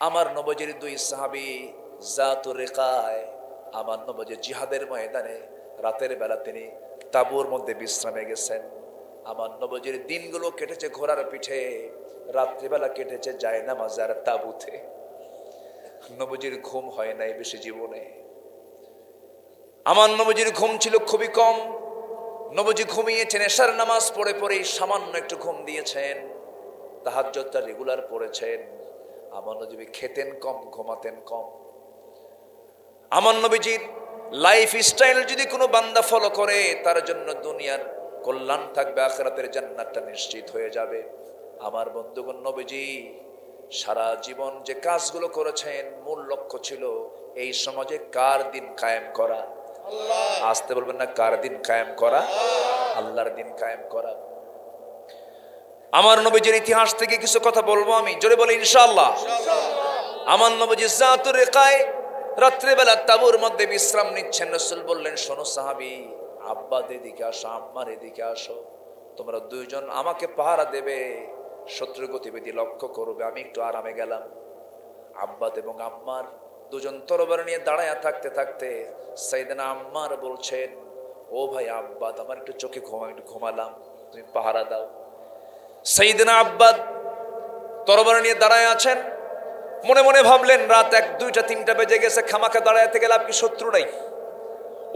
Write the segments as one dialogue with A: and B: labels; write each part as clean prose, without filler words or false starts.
A: আমার নবীজির দুই সাহাবী জাতুর রিকায়, আমার নবীজি জিহাদের ময়দানে রাতের বেলা তিনি তাঁবুর মধ্যে বিশ্রামে গেছেন। আমার নবীজির দিনগুলো কেটেছে ঘোড়ার পিঠে, রাত্রিবেলা কেটেছে জায়নামাজের তাঁবুতে। নবীজির ঘুম হয় নাই বেশি জীবনে। আমার নবীজির ঘুম ছিল খুবই কম। নবীজি ঘুমিয়েছেন, এশার নামাজ পড়ে পড়েই সামান্য একটু ঘুম দিয়েছেন। তাহাজ্জুদটা রেগুলার পড়েছেন। আমার নবী খেতেন কম, ঘুমাতেন কম। আমার নবীজির লাইফ স্টাইল যদি কোনো বান্দা ফলো করে, তার জন্য দুনিয়ার কল্যাণ থাকবে, আখিরাতের জান্নাতটা নিশ্চিত হয়ে যাবে। আমার বন্ধুগণ, নবীজি সারা জীবন যে কাজগুলো করেছেন, মূল লক্ষ্য ছিল এই সমাজে কার দিন কায়েম করা। আসতে বলবেন না, কার দিন কায়েম করা? আল্লাহর দিন কায়েম করা। আমার নবীজির ইতিহাস থেকে কিছু কথা বলবো আমি, জোরে বলি ইনশাআল্লাহ। আমার নবীজি জাতুর রিকায় রাত্রিবেলা তাঁবুর মধ্যে বিশ্রাম নিচ্ছেন। রাসূল বললেন, শোনো সাহাবী, আব্বাদ এদিকে আসো, আম্মার এদিকে আসো, তোমরা দুইজন আমাকে পাহারা দেবে, শত্রুর গতিবিধি লক্ষ্য করবে। আমি একটু আরামে গেলাম। আব্বাদ এবং আম্মার দুজন তরবারি নিয়ে দাঁড়ায়া থাকতে থাকতে সাইয়েদনা আম্মার বলছেন, ও ভাই আব্বাদ, আমার একটু চোখে একটু ঘুমালাম, তুমি পাহারা দাও। সাইয়েদনা আব্বাদ তরবারি নিয়ে দাঁড়ায় আছেন। মনে মনে ভাবলেন, রাত 1, 2, 3 বেজে গেছে, খামাখা দাঁড়াইতে গেলে আপনি শত্রু নাই।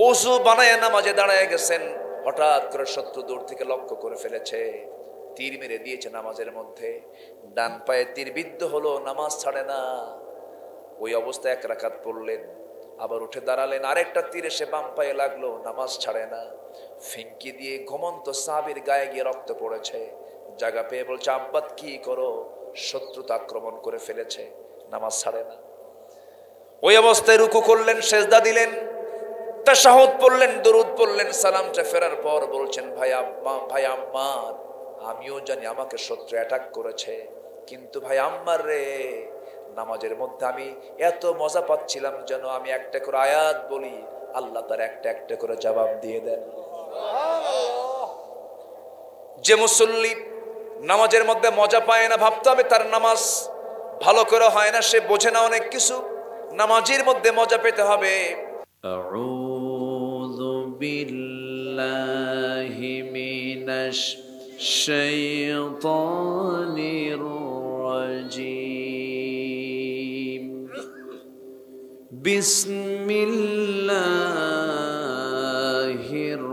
A: ওযু বানায় নামাজে দাঁড়ায় গেছেন, হঠাৎ করে শত্রু দূর থেকে লক্ষ্য করে ফেলেছে, তীর মেরে দিয়েছে নামাজের মধ্যে। ডান পায়ে তীর বিদ্ধ হলো, নামাজ ছাড়ে না। ওই অবস্থায় 1 রাকাত পড়লেন, আবার উঠে দাঁড়ালেন, আরেকটা তীর এসে বাম পায়ে লাগলো, নামাজ ছাড়ে না। ফিঙ্কি দিয়ে ঘুমন্ত সাহাবীর গায়ে গিয়ে রক্ত পড়েছে। জায়গা পেয়ে বলছে, আব্বাদ কি করো, শত্রু তো আক্রমণ করে ফেলেছে, নামাজ ছাড়ে না। ওই অবস্থায় রুকু করলেন, সেজদা দিলেন, তাশাহুদ পড়লেন, দরুদ পড়লেন। সালামটা ফেরার পর বলছেন, ভাই আম্মার, আমিও জানি আমাকে শত্রু অ্যাটাক করেছে, কিন্তু ভাই আম্মার রে, নামাজের মধ্যে আমি এত মজা পাচ্ছিলাম যেন আমি একটা করে আয়াত বলি, আল্লাহ তার একটা একটা করে জবাব দিয়ে দেন। যে মুসল্লি নামাজের মধ্যে মজা পায় না, ভাবতে হবে তার নামাজ ভালো করে হয় না, সে বোঝে না অনেক কিছু। নামাজের মধ্যে মজা পেতে হবে। আউযু বিল্লাহি মিনাশ শাইতানির রাজীম। বিসমিল্লাহির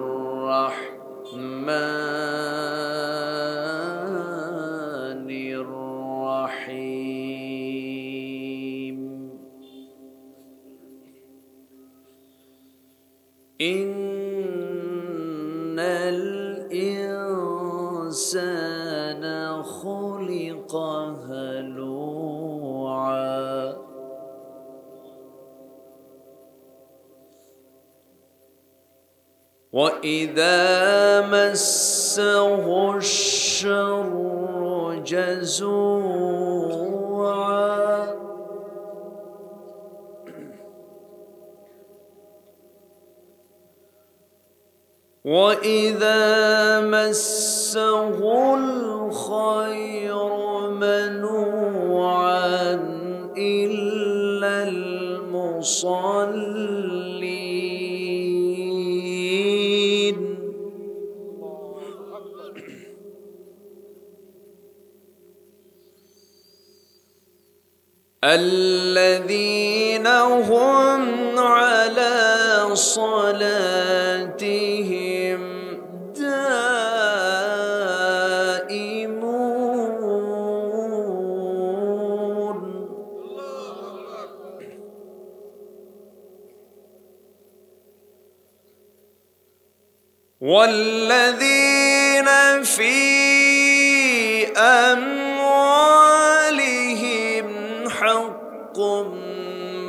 A: রাহমানির রাহিম। ইন্নাল ইনসানা খুলিকা হালুআ। وَإِذَا مَسَّهُ الشَّرُّ جَزُوعًا وَإِذَا مَسَّهُ الْخَيْرُ مَنُوعًا إِلَّا الْمُصَلِّينَ الَّذِينَ هُمْ عَلَى صَلَاتِهِمْ دائمون والذين في أموالهم حق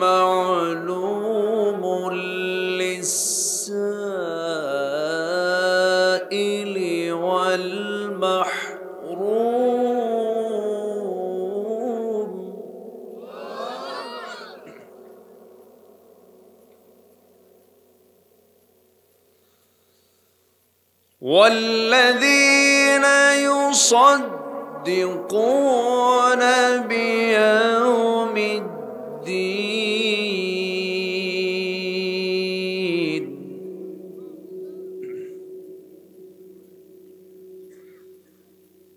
A: معلوم للسائل والمحروم والذين يصدقون
B: يصدقون بيوم الدين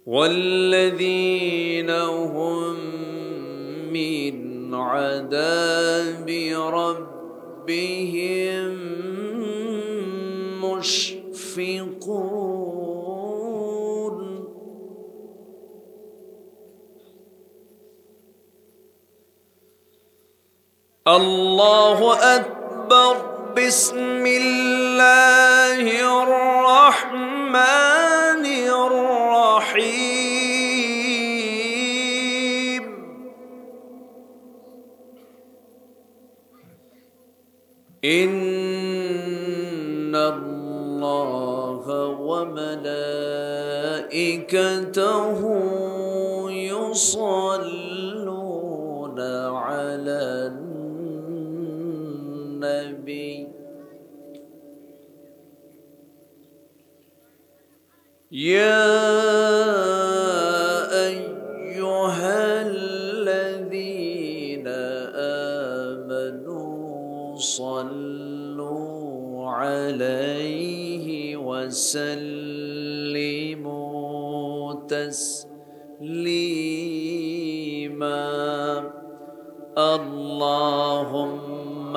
B: والذين هم من عذاب ربهم مشفقون الله أكبر بسم الله الرحمن الرحيم إن الله وملائكته يصلون على النبي يا أيها الذين آمنوا صلوا عليه وسلموا تسليما اللهم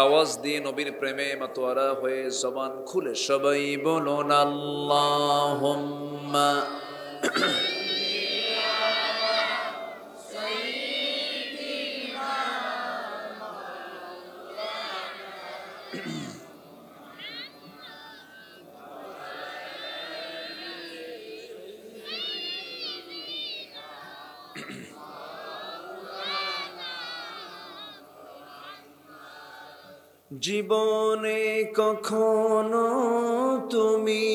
A: আওয়াজ দিয়ে নবীর প্রেমে মাতোয়ারা হয়ে জবান খুলে সবাই বলুন আল্লাহুম্মা
B: জীবনে কখনো তুমি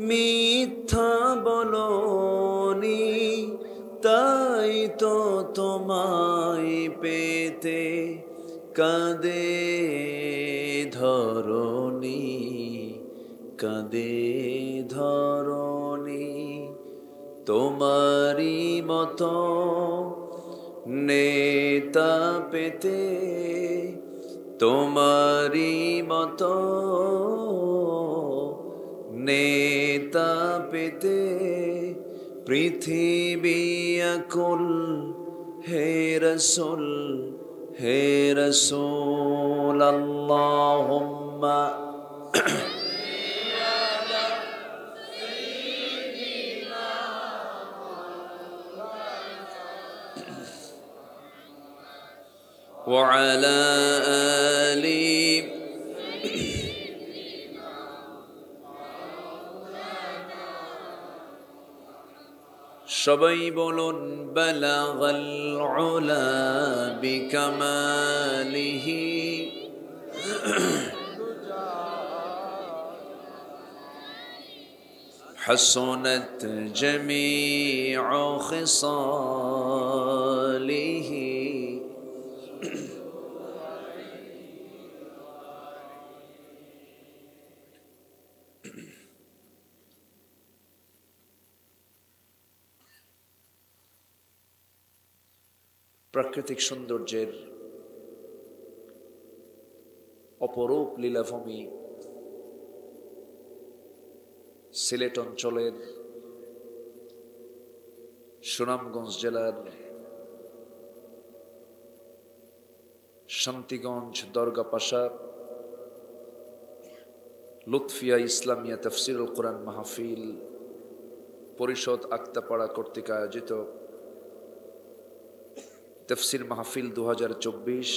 B: মিথ্যা বলনি, তাই তো তোমায় পেতে কাঁদে ধরণী, কাঁদে ধরণী। তোমারই মতো নেতা পেতে, তোমারই মতো নেতা পেতে পৃথিবী আকুল। হে রসুল, হে রসুল আল্লাহুম্মা وعلى آله সবাই বলুন বালাগাল উলা বিকামালিহি حسنت جميع خصاله
A: প্রাকৃতিক সৌন্দর্যের অপরূপ লীলাভূমি সিলেট অঞ্চলের সুনামগঞ্জ জেলার শান্তিগঞ্জ দরগা পাশা লুৎফিয়া ইসলামিয়া তাফসিরুল কোরআন মাহফিল পরিষদ আক্তাপাড়া কর্তৃক আয়োজিত তফসির মাহফিল 2024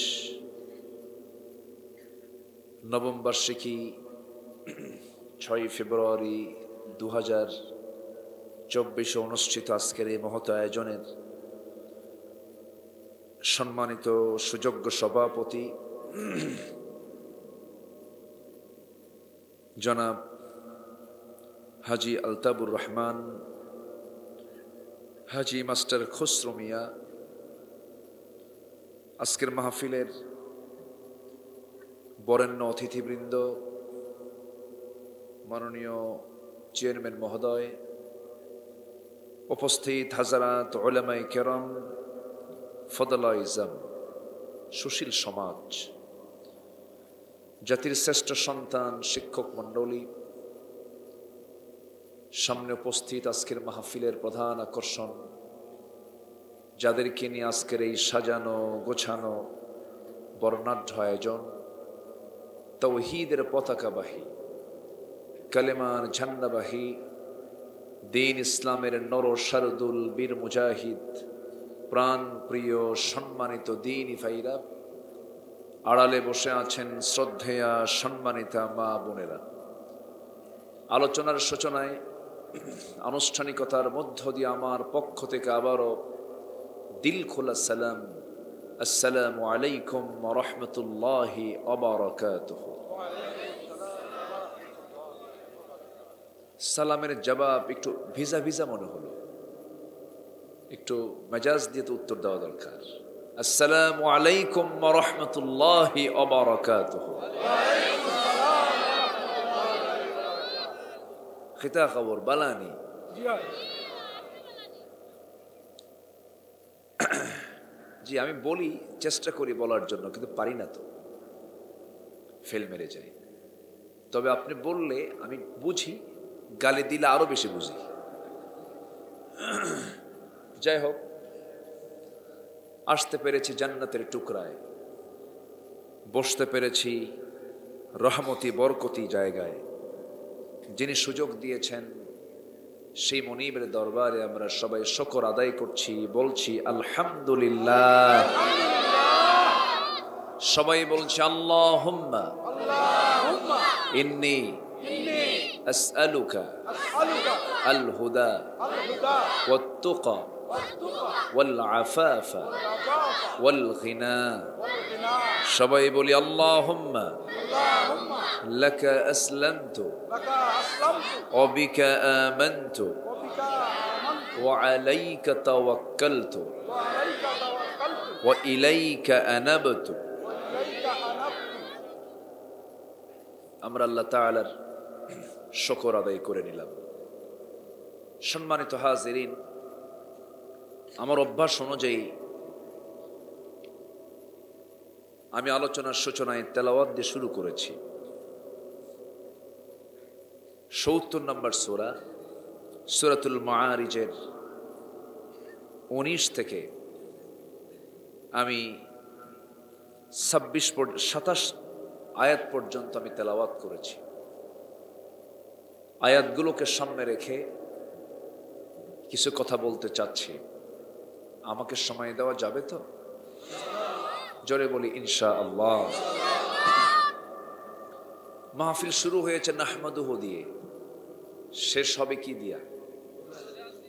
A: নবম বার্ষিকী 6 ফেব্রুয়ারি 2024 অনুষ্ঠিত আজকের এই মহৎ আয়োজনের সম্মানিত সুযোগ্য সভাপতি জনাব হাজি আলতাবুর রহমান, হাজি মাস্টার খসরু মিয়া, আজকের মাহফিলের বরেণ্য অতিথিবৃন্দ, মাননীয় চেয়ারম্যান মহোদয়, উপস্থিত হাজারাত উলামায়ে কেরাম, ফদলায়ে ইজম, সুশীল সমাজ, জাতির শ্রেষ্ঠ সন্তান, শিক্ষক মণ্ডলী, সামনে উপস্থিত আজকের মাহফিলের প্রধান আকর্ষণ, যাদেরকে নিয়ে আজকের এই সাজানো গোছানো বর্ণাঢ্য আয়োজন, তাওহীদের পতাকাবাহী, কালেমার ঝান্ডাবাহী, দ্বীন ইসলামের নর শারদুল বীর মুজাহিদ, প্রাণ প্রিয় সম্মানিত দ্বীনী ভাইরা, আড়ালে বসে আছেন শ্রদ্ধেয়া সম্মানিতা মা বোনেরা। আলোচনার সূচনায় আনুষ্ঠানিকতার মধ্য দিয়ে আমার পক্ষ থেকে আবারও দিল খোলা সালাম, আসসালামু আলাইকুম ওয়া রাহমাতুল্লাহি ওয়া বারাকাতুহু। সালামের জবাব একটু ভিজা ভিজা মনে হলো, একটু মেজাজ দিয়ে তো উত্তর দেওয়া দরকার। আসসালামু আলাইকুম ওয়া রাহমাতুল্লাহি ওয়া বারাকাতুহু। খিতা খবর বালানি। জি, আমি বলি, চেষ্টা করি বলার জন্য, কিন্তু পারি না, তো ফেল মেরে যাই। তবে আপনি বললে আমি বুঝি, গালি দিলে আরো বেশি বুঝি। যাই হোক, আসতে পেরেছি জান্নাতের টুকরায়, বসতে পেরেছি রহমতি বরকতি জায়গায়। যিনি সুযোগ দিয়েছেন সেই মনিবের দরবারে আমরা সবাই শুকর আদায় করছি, বলছি আলহামদুলিল্লাহ। সবাই বলছি আল্লাহুম্মা ইন্নী আসআলুকা আল হুদা ওয়াত তুকা ওয়াল আফাফা ওয়াল গিনা। সবাই বলি আল্লাহুম্মা লাকা আসলামতু ওয়া বিকা আমানতু ওয়া আলাইকা তাওয়াক্কালতু ওয়া ইলাইকা আনাবতু। আমরা আল্লাহ তাআলার শুকর আদায় করে নিলাম। সম্মানিত হাজিরিন, আমার অভ্যাস অনুযায়ী আমি আলোচনার সূচনায় তেলাওয়াত দিয়ে শুরু করেছি। ৭০ নম্বর সূরা, সূরাতুল মাআরিজের ১৯ থেকে আমি ২৭ আয়াত পর্যন্ত আমি তেলাওয়াত করেছি। আয়াতগুলোকে সামনে রেখে কিছু কথা বলতে চাচ্ছি। আমাকে সময় দেওয়া যাবে তো? জোরে বলি ইনশাআল্লাহ। মাহফিল শুরু হয়েছে নাহমাদুহু দিয়ে, শেষ হবে কি দিয়া?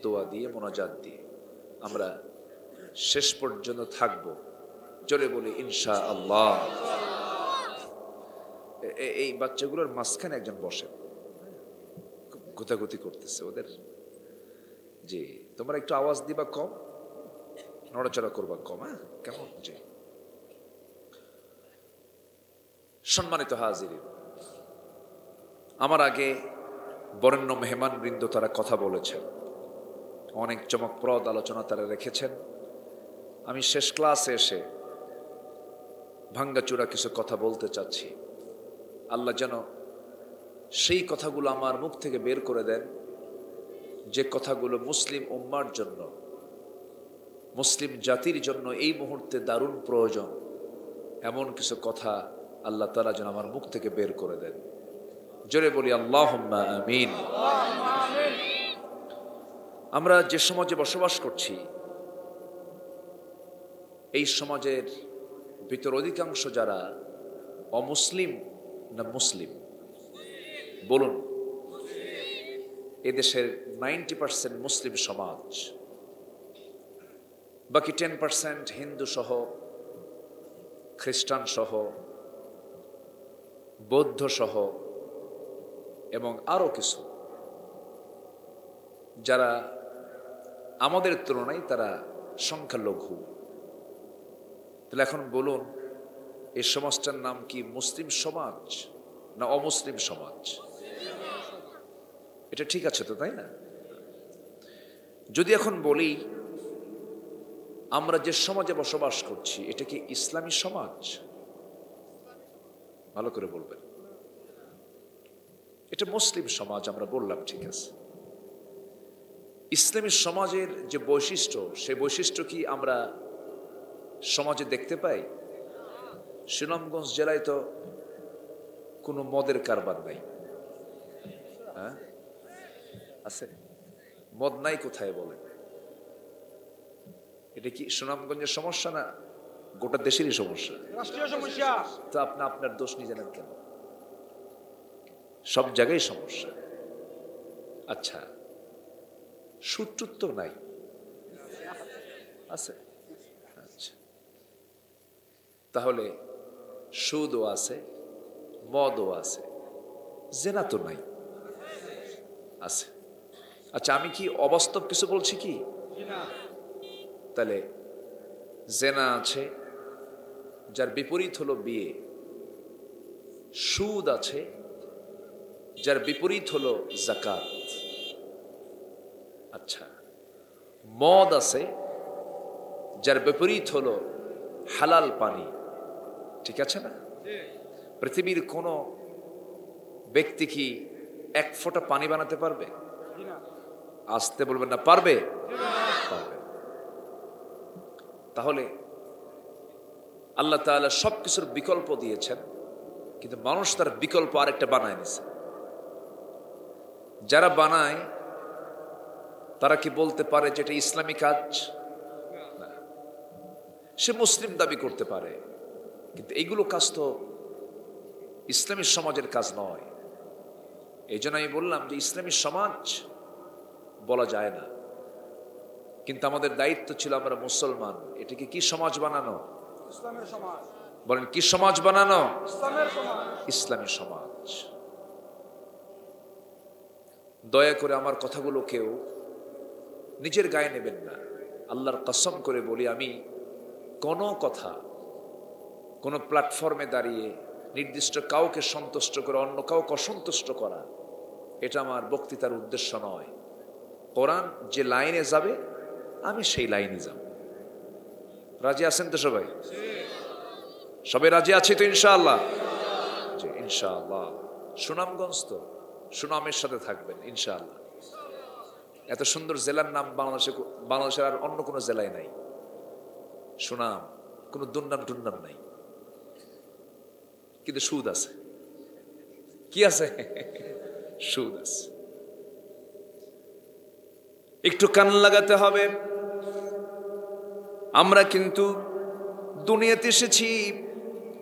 A: দোয়া দিয়ে, মোনাজাত দিয়ে। আমরা শেষ পর্যন্ত থাকবো। জোরে বলি ইনশাআল্লাহ। এই বাচ্চাগুলোর মাঝখানে একজন বসে, গুতাগুতি করতেছে ওদের। জি, তোমরা একটু আওয়াজ দিবা কম, নড়াচড়া করবা কম। হ্যাঁ, কেমন? জি। সম্মানিত হাজিরিন, আমার আগে বরেণ্য মেহমান বৃন্দ তারা কথা বলেছেন, অনেক চমকপ্রদ আলোচনা তারা রেখেছেন। আমি শেষ ক্লাসে এসে ভাঙ্গাচূড়া কিছু কথা বলতে চাচ্ছি। আল্লাহ যেন সেই কথাগুলো আমার মুখ থেকে বের করে দেন, যে কথাগুলো মুসলিম উম্মার জন্য, মুসলিম জাতির জন্য এই মুহূর্তে দারুণ প্রয়োজন। এমন কিছু কথা আল্লাহ তাআলা যেন আমার মুখ থেকে বের করে দেন। জোরে বলি আল্লাহুম্মা আমিন। আমরা যে সমাজে বসবাস করছি, এই সমাজের ভিতর অধিকাংশ যারা অমুসলিম না মুসলিম বলুন? এদেশের 90% মুসলিম সমাজ, বাকি 10% হিন্দু সহ, খ্রিস্টান সহ, বৌদ্ধ সহ, এবং আরো কিছু যারা আমাদের তুলনায় তারা সংখ্যালঘু। তাহলে এখন বলুন, এই সমাজটার নাম কি মুসলিম সমাজ না অমুসলিম সমাজ? এটা ঠিক আছে তো, তাই না? যদি এখন বলি আমরা যে সমাজে বসবাস করছি এটা কি ইসলামী সমাজ? ভালো করে বলবেন। এটা মুসলিম সমাজ আমরা বললাম, ঠিক আছে। ইসলামী সমাজের যে বৈশিষ্ট্য, সেই বৈশিষ্ট্য কি আমরা সমাজে দেখতে পাই? সুনামগঞ্জ জেলায় তো কোনো মদের কারবার নাই, হ্যাঁ আছে? মদ নাই কোথায় বলেন? এটা কি সুনামগঞ্জের সমস্যা না গোটা দেশেরই সমস্যা?
C: রাষ্ট্রীয় সমস্যা।
A: তো আপনি আপনার দোষ নিয়ে জানেন কেন? সব জায়গায় সমস্যা। আচ্ছা, সুদ তো নাই, আছে? আচ্ছা, তাহলে সুদও আছে, মদও আছে, জেনা তো নাই, আছে? আচ্ছা, আমি কি অবাস্তব কিছু বলছি কি? তাহলে জেনা আছে, যার বিপরীত হলো বিয়ে। সুদ আছে, যার বিপরীত হলো যাকাত। আচ্ছা, মদ আছে, যার বিপরীত হলো হালাল পানি। ঠিক আছে না? পৃথিবীর কোন ব্যক্তি কি এক ফোঁটা পানি বানাতে পারবে? আসতে বলবেন না, পারবে? পারবে। তাহলে আল্লাহ তাআলা সবকিছুর বিকল্প দিয়েছেন, কিন্তু মানুষ তার বিকল্প আরেকটা বানায় নিছে। যারা বানায় তারা কি বলতে পারে যে এটা ইসলামী কাজ? না। সে মুসলিম দাবি করতে পারে, কিন্তু এইগুলো কাজ তো ইসলামী সমাজের কাজ নয়। এই জন্য আমি বললাম যে ইসলামী সমাজ বলা যায় না, কিন্তু আমাদের দায়িত্ব ছিল, আমরা মুসলমান, এটাকে কি সমাজ বানানো?
C: ইসলামের সমাজ।
A: বলেন, কি সমাজ বানানো?
C: ইসলামের সমাজ।
A: ইসলামী সমাজ। দয়া করে আমার কথাগুলো কেউ নিজের গায়ে নেবেন না। আল্লাহর কসম করে বলি, আমি কোনো কথা কোনো প্ল্যাটফর্মে দাঁড়িয়ে নির্দিষ্ট কাউকে সন্তুষ্ট করে অন্য কাউকে অসন্তুষ্ট করা, এটা আমার বক্তৃতার উদ্দেশ্য নয়। কোরআন যে লাইনে যাবে আমি সেই লাইনে যাব। রাজি আছেন তো সবাই? সবাই রাজি আছে তো ইনশাআল্লাহ? জি ইনশাআল্লাহ। সুনামগঞ্জ তো সুনামের সাথে থাকবেন ইনশাআল্লাহ। এত সুন্দর জেলার নাম বাংলাদেশের আর অন্য কোনো জেলায় নাই। সুনাম, কোনো দুর্নাম টুন্নাম নাই, কিন্তু সুদ আছে। কি আছে? সুদ আছে। একটু কান লাগাতে হবে। আমরা কিন্তু দুনিয়াতে এসেছি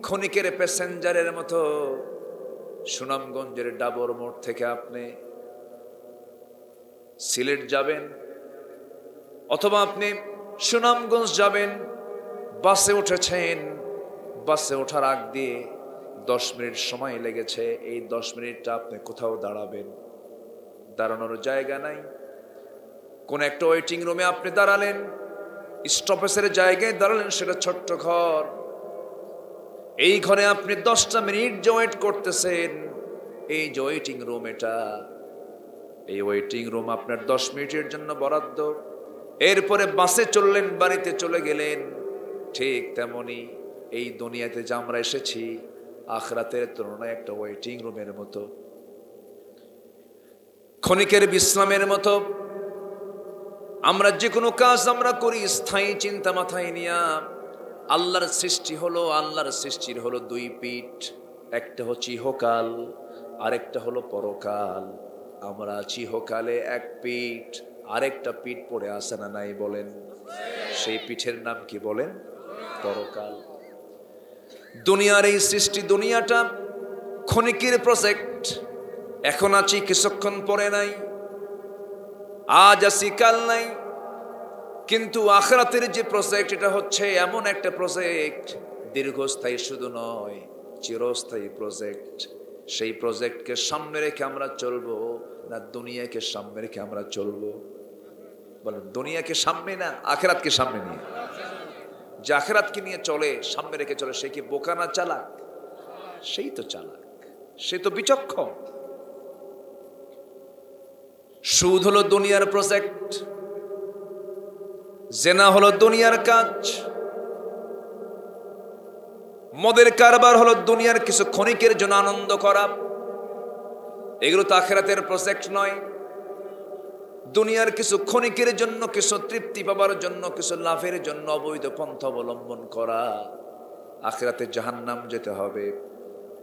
A: ক্ষণিকের প্যাসেঞ্জারের মতো। সুনামগঞ্জের ডাবর মোড় থেকে আপনি সিলেট যাবেন, অথবা আপনি সুনামগঞ্জ যাবেন, বাসে উঠেছেন, বাসে ওঠার আগ দিয়ে 10 মিনিট সময় লেগেছে। এই 10 মিনিটটা আপনি কোথাও দাঁড়াবেন, দাঁড়ানোর জায়গা নাই। কোন একটা ওয়েটিং রুমে আপনি দাঁড়ালেন, স্টপেজের জায়গায় দাঁড়ালেন, সেটা ছোট্ট ঘর। এই ঘরে আপনি 10টা মিনিট যে ওয়েট করতেছেন, এই যে ওয়েটিং রুম, এই ওয়েটিং রুম আপনার 10 মিনিটের জন্য বরাদ্দ। এরপরে বাসে চললেন, বাড়িতে চলে গেলেন। ঠিক তেমনি এই দুনিয়াতে যে আমরা এসেছি, আখিরাতের তুলনায় একটা ওয়েটিং রুমের মতো, ক্ষণিকের বিশ্রামের মতো। আমরা যে কোনো কাজ আমরা করি স্থায়ী চিন্তা মাথায় নিয়া। আল্লাহর সৃষ্টি হলো, আল্লাহর সৃষ্টির হলো 2 পিঠ, একটা হচ্ছে ইহকাল, আরেকটা হলো পরকাল। আমরা আছি ইহকালে 1 পিঠ, আরেকটা পিঠ পড়ে আসে না নাই বলেন? সেই পিঠের নাম কি বলেন? পরকাল। দুনিয়ার এই সৃষ্টি, দুনিয়াটা ক্ষণিকের প্রজেক্ট। এখন আছি, কিছুক্ষণ পরে নাই। আজ আছি, কাল নাই। কিন্তু আখিরাতের যে প্রজেক্ট, এটা হচ্ছে এমন একটা প্রজেক্ট, দীর্ঘস্থায়ী শুধু নয়, চিরস্থায়ী প্রজেক্ট। সেই প্রজেক্টকে সামনে রেখে আমরা চলবো না দুনিয়াকে সামনে রেখে আমরা চলবো? বলেন, দুনিয়াকে সামনে না আখেরাতকে সামনে নিয়ে? যে আখেরাতকে নিয়ে চলে, সামনে রেখে চলে, সে কি বোকা না চালাক? সেই তো চালাক, সে তো বিচক্ষণ। সুদ হলো দুনিয়ার প্রজেক্ট, জেনা হলো দুনিয়ার কাজ, মদের কারবার হলো দুনিয়ার কিছু ক্ষণিকের জন্য আনন্দ করা। এগুলো তো আখেরাতের প্রজেক্ট নয়। দুনিয়ার কিছু ক্ষণিকের জন্য, কিছু তৃপ্তি পাবার জন্য, কিছু লাভের জন্য অবৈধ পন্থা অবলম্বন করা। আখেরাতে জাহান্নাম যেতে হবে।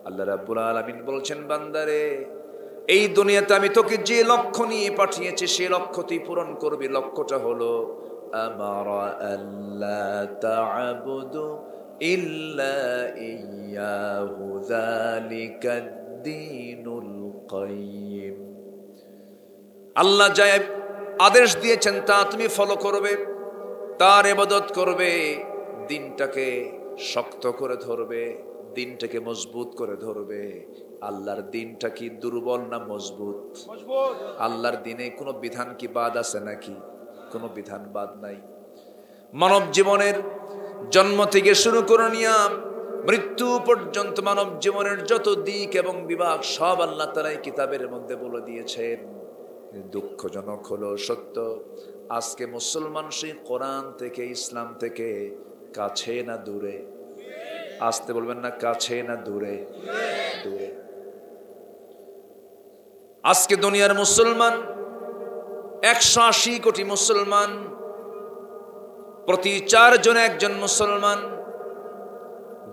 A: আল্লাহ রাব্বুল আলামিন বলছেন, বান্দারে, এই দুনিয়াতে আমি তোকে যে লক্ষ্য নিয়ে পাঠিয়েছি সে লক্ষ্য তুই পূরণ করবি। লক্ষ্যটা হলো আমারা আল্লা তা'বুদু ইল্লা ইয়াহু যালিকাদ দীনুল কাইয়্যিম। আল্লাহ যা আদেশ দিয়েছেন তা তুমি ফলো করবে, তার ইবাদত করবে, দিনটাকে শক্ত করে ধরবে, দিনটাকে মজবুত করে ধরবে। আল্লাহর দিনটা কি দুর্বল না মজবুত? আল্লাহর দিনে কোনো বিধান কি বাদ আছে নাকি? কোনো বিধান বাদ নাই। মানব জীবনের জন্ম থেকে শুরু করে নিয়ে মৃত্যু পর্যন্ত মানব জীবনের যত দিক এবং বিভাগ সব আল্লাহ তাআলা কিতাবের মধ্যে বলে দিয়েছেন। দুঃখজনক হলো সত্য, আজকে মুসলমান সেই কোরআন থেকে, ইসলাম থেকে কাছে না দূরে? আসতে বলবেন না, কাছে না দূরে? দূরে। আজকে দুনিয়ার মুসলমান 180 কোটি মুসলমান, প্রতি 4 জনে একজন মুসলমান।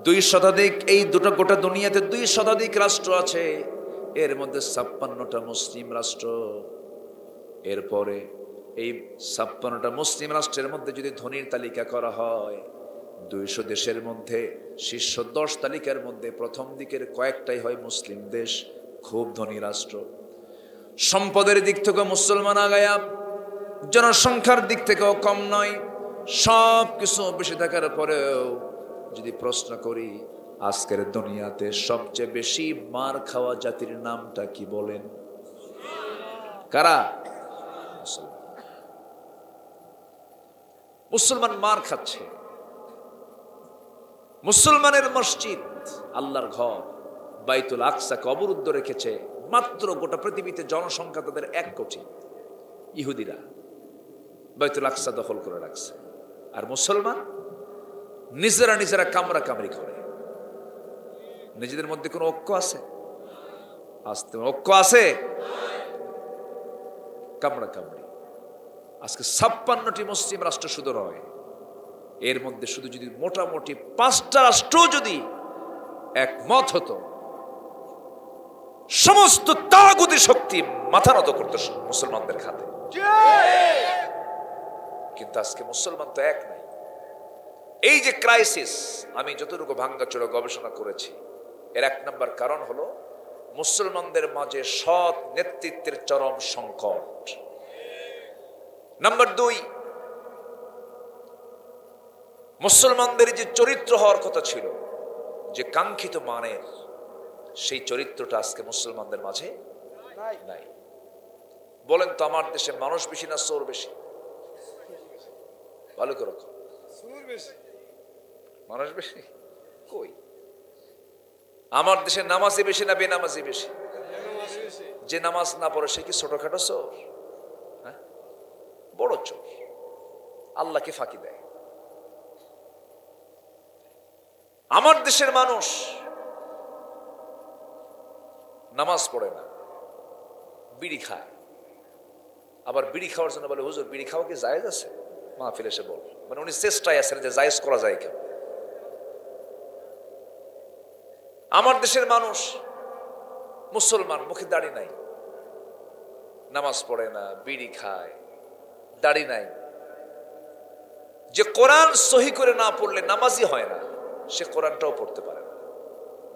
A: 2 শতাধিক, এই দুটো গোটা দুনিয়াতে 2 শতাধিক রাষ্ট্র আছে, এর মধ্যে 56টা মুসলিম রাষ্ট্র। এরপরে এই 56টা মুসলিম রাষ্ট্রের মধ্যে যদি ধনীর তালিকা করা হয়, 200 দেশের মধ্যে শীর্ষ 10 তালিকার মধ্যে প্রথম দিকের কয়েকটাই হয় মুসলিম দেশ, খুব ধনী রাষ্ট্র। সম্পদের দিক থেকে মুসলমান আগায়া, জনসংখ্যার দিক থেকেও কম নয়। সব কিছু বেশি থাকার পরেও যদি প্রশ্ন করি, আজকের দুনিয়াতে সবচেয়ে বেশি মার খাওয়া জাতির নামটা কি বলেন? কারা? মুসলমান মার খাচ্ছে। মুসলমানের মসজিদ, আল্লাহর ঘর বাইতুল আকসাকে অবরুদ্ধ রেখেছে মাত্র গোটা পৃথিবীতে জনসংখ্যা তাদের 1 কোটি। ইহুদিরা বাইতুল আকসা দখল করে রাখছে, আর মুসলমান নিজেরা কামরা কামড়ি করে। নিজেদের মধ্যে কোনো ঐক্য আছে? ঐক্য আছে? কামড়া কামড়ি। আজকে 56টি মুসলিম রাষ্ট্র শুধু নয়, এর মধ্যে শুধু যদি মোটামুটি 5টা রাষ্ট্র যদি একমত হতো, সমস্ত তাগুতি শক্তি মাথা নত করতো মুসলমানদের খাতে। কিন্তু আজকে মুসলমান তো এক নাই। এই যে ক্রাইসিস, আমি যতটুকু ভাঙ্গাচোরা গবেষণা করেছি, এর 1 নম্বর কারণ হলো মুসলমানদের মাঝে সৎ নেতৃত্বের চরম সংকট। নাম্বার 2, মুসলমানদের যে চরিত্র হওয়ার কথা ছিল, যে কাঙ্ক্ষিত মানের, সেই চরিত্রটা আজকে মুসলমানদের মাঝে নাই। বলেন তো, আমার দেশে মানুষ বেশি না চোর বেশি? ভালো করে মানুষ বেশি কই? আমার দেশে নামাজি বেশি না বেনামাজি বেশি? যে নামাজ না পড়ে সে কি ছোটখাটো চোর? হ্যাঁ, বড় চোর, আল্লাহকে ফাঁকি দেয়। আমার দেশের মানুষ নামাজ পড়ে না, বিড়ি খায়। আবার বিড়ি খাওয়ার জন্য বলে, হুজুর বিড়ি খাওয়া কি জায়েজ আছে? মাহফিল এসে বল, মানে উনি চেষ্টায় আছেন যে জায়েজ করা যায় কেন। আমার দেশের মানুষ মুসলমান, মুখে দাড়ি নাই, নামাজ পড়ে না, বিড়ি খায়, দাড়ি নাই। যে কোরআন সহি করে না পড়লে নামাজি হয় না, সে কোরআনটাও পড়তে পারে না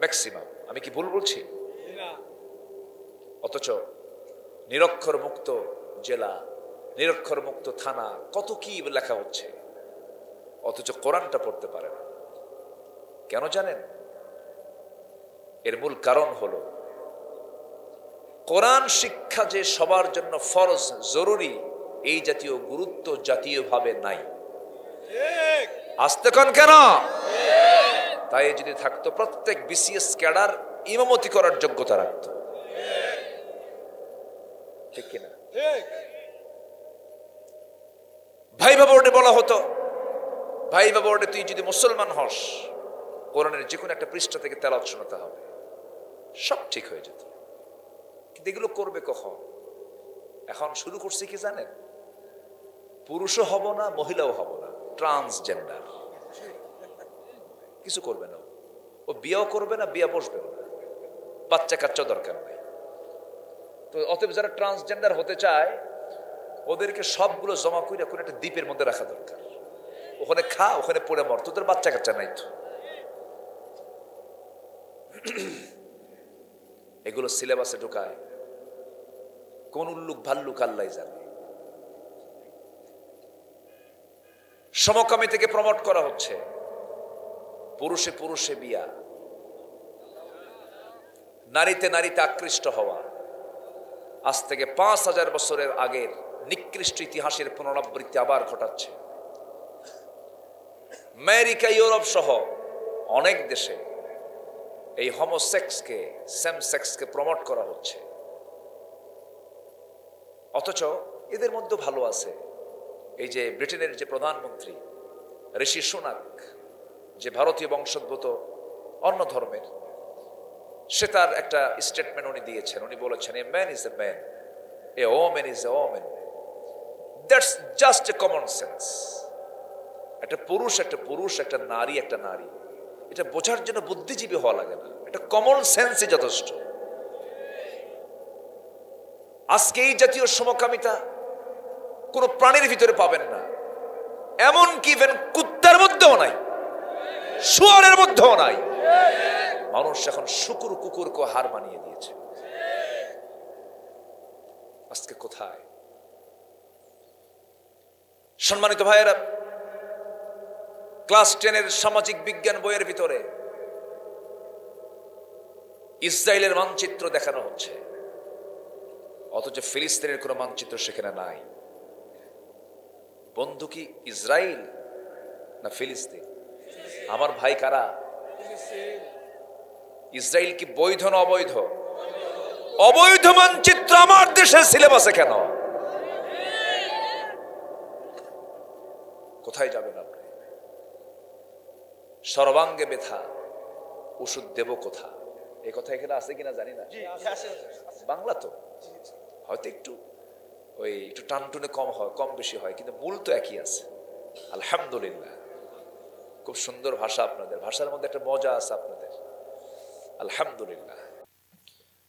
A: ম্যাক্সিমাম। আমি কি ভুল বলছি? অথচ নিরক্ষর মুক্ত জেলা, নিরক্ষর মুক্ত থানা, কত কি লেখা হচ্ছে, অথচ কোরআনটা পড়তে পারে না। কেন জানেন? এর মূল কারণ হলো কোরআন শিক্ষা যে সবার জন্য ফরজ জরুরি, এই জাতীয় গুরুত্ব জাতীয়ভাবে নাই। আসতে কোন কেন? তাই যদি থাকতো প্রত্যেক বিসিএস ক্যাডার ইমামতি করার যোগ্যতা রাখত, ঠিক কিনা? ভাইভা বোর্ডে বলা হতো, ভাইভা বোর্ডে তুই যদি মুসলমান হস, কোরআনের যে কোনো একটা পৃষ্ঠা থেকে তেলাওয়াত শোনাতে হবে, সব ঠিক হয়ে যেত। কিন্তু এগুলো করবে কখন? এখন শুরু করছে কি জানেন? পুরুষও হব না, মহিলাও হব না, ট্রান্সজেন্ডার। কিছু করবে না, ও বিয়েও করবে না, বিয়ে বসবেও না, বাচ্চা কাচ্চা দরকার নাই। তো অতএব যারা ট্রান্সজেন্ডার হতে চায়, ওদেরকে সবগুলো জমা করে কোনো একটা দ্বীপের মধ্যে রাখা দরকার। ওখানে খা, ওখানে পড়ে মর, তোদের বাচ্চা কাচ্চা নাই তো। এগুলো সিলেবাসে ঢুকায় কোন উল্লুক ভাল্লুক আল্লাহ জানে। সমকামী থেকে প্রমোট করা হচ্ছে, পুরুষে পুরুষে বিয়া, নারীতে নারীতে আকৃষ্ট হওয়া। আজ থেকে 5000 বছরের আগের নিকৃষ্ট ইতিহাসের পুনরাবৃত্তি আবার ঘটাচ্ছে। আমেরিকা, ইউরোপ সহ অনেক দেশে এই হোমোসেক্সকে, সেম সেক্সকে প্রমোট করা হচ্ছে। অথচ এদের মধ্যে ভালো আছে। এই যে ব্রিটেনের যে প্রধানমন্ত্রী ঋষি সুনাক, যে ভারতীয় বংশোদ্ভূত অন্য ধর্মের, সে তার একটা স্টেটমেন্ট উনি দিয়েছেন। উনি বলেছেন, a man is a man, A women is a women, that's just a common sense. একটা পুরুষ একটা পুরুষ, একটা নারী একটা নারী, এটা বোঝার জন্য বুদ্ধিজীবী হওয়া লাগে না, এটা কমন সেন্সই যথেষ্ট। আজকে এই জাতীয় সমকামিতা কোন প্রাণীর ভিতরে পাবেন না, এমনকি ইভেন কুত্তার মধ্যেও নাই, শুয়োরের মধ্যেও নাই। মানুষ এখন শুকুর কুকুরকে হার মানিয়ে দিয়েছে। আজকে কোথায়? সম্মানিত ভাইয়েরা, ক্লাস 10-এর সামাজিক বিজ্ঞান বইয়ের ভিতরে ইসরায়েলের মানচিত্র দেখানো হচ্ছে, অথচ ফিলিস্তিনের কোনো মানচিত্র সেখানে নাই। বন্ধু কি ইসরায়েল না ফিলিস্তিন? আমার ভাই কারা? ইসরায়েল কি বৈধ না অবৈধ? অবৈধ মানচিত্র আমার দেশের সিলেবাসে কেন? কোথায় যাবেন আপনি? সর্বাঙ্গে ব্যথা, ওষুধ দেব কোথা? এই কথা এখানে আছে কিনা জানি না, বাংলা তো হয়তো একটু ওই একটু টানটুনে কম হয়, কম বেশি হয়, কিন্তু মূল তো একই আছে। আলহামদুলিল্লাহ, খুব সুন্দর ভাষা আপনাদের, ভাষার মধ্যে একটা মজা আছে আপনাদের, আলহামদুলিল্লাহ।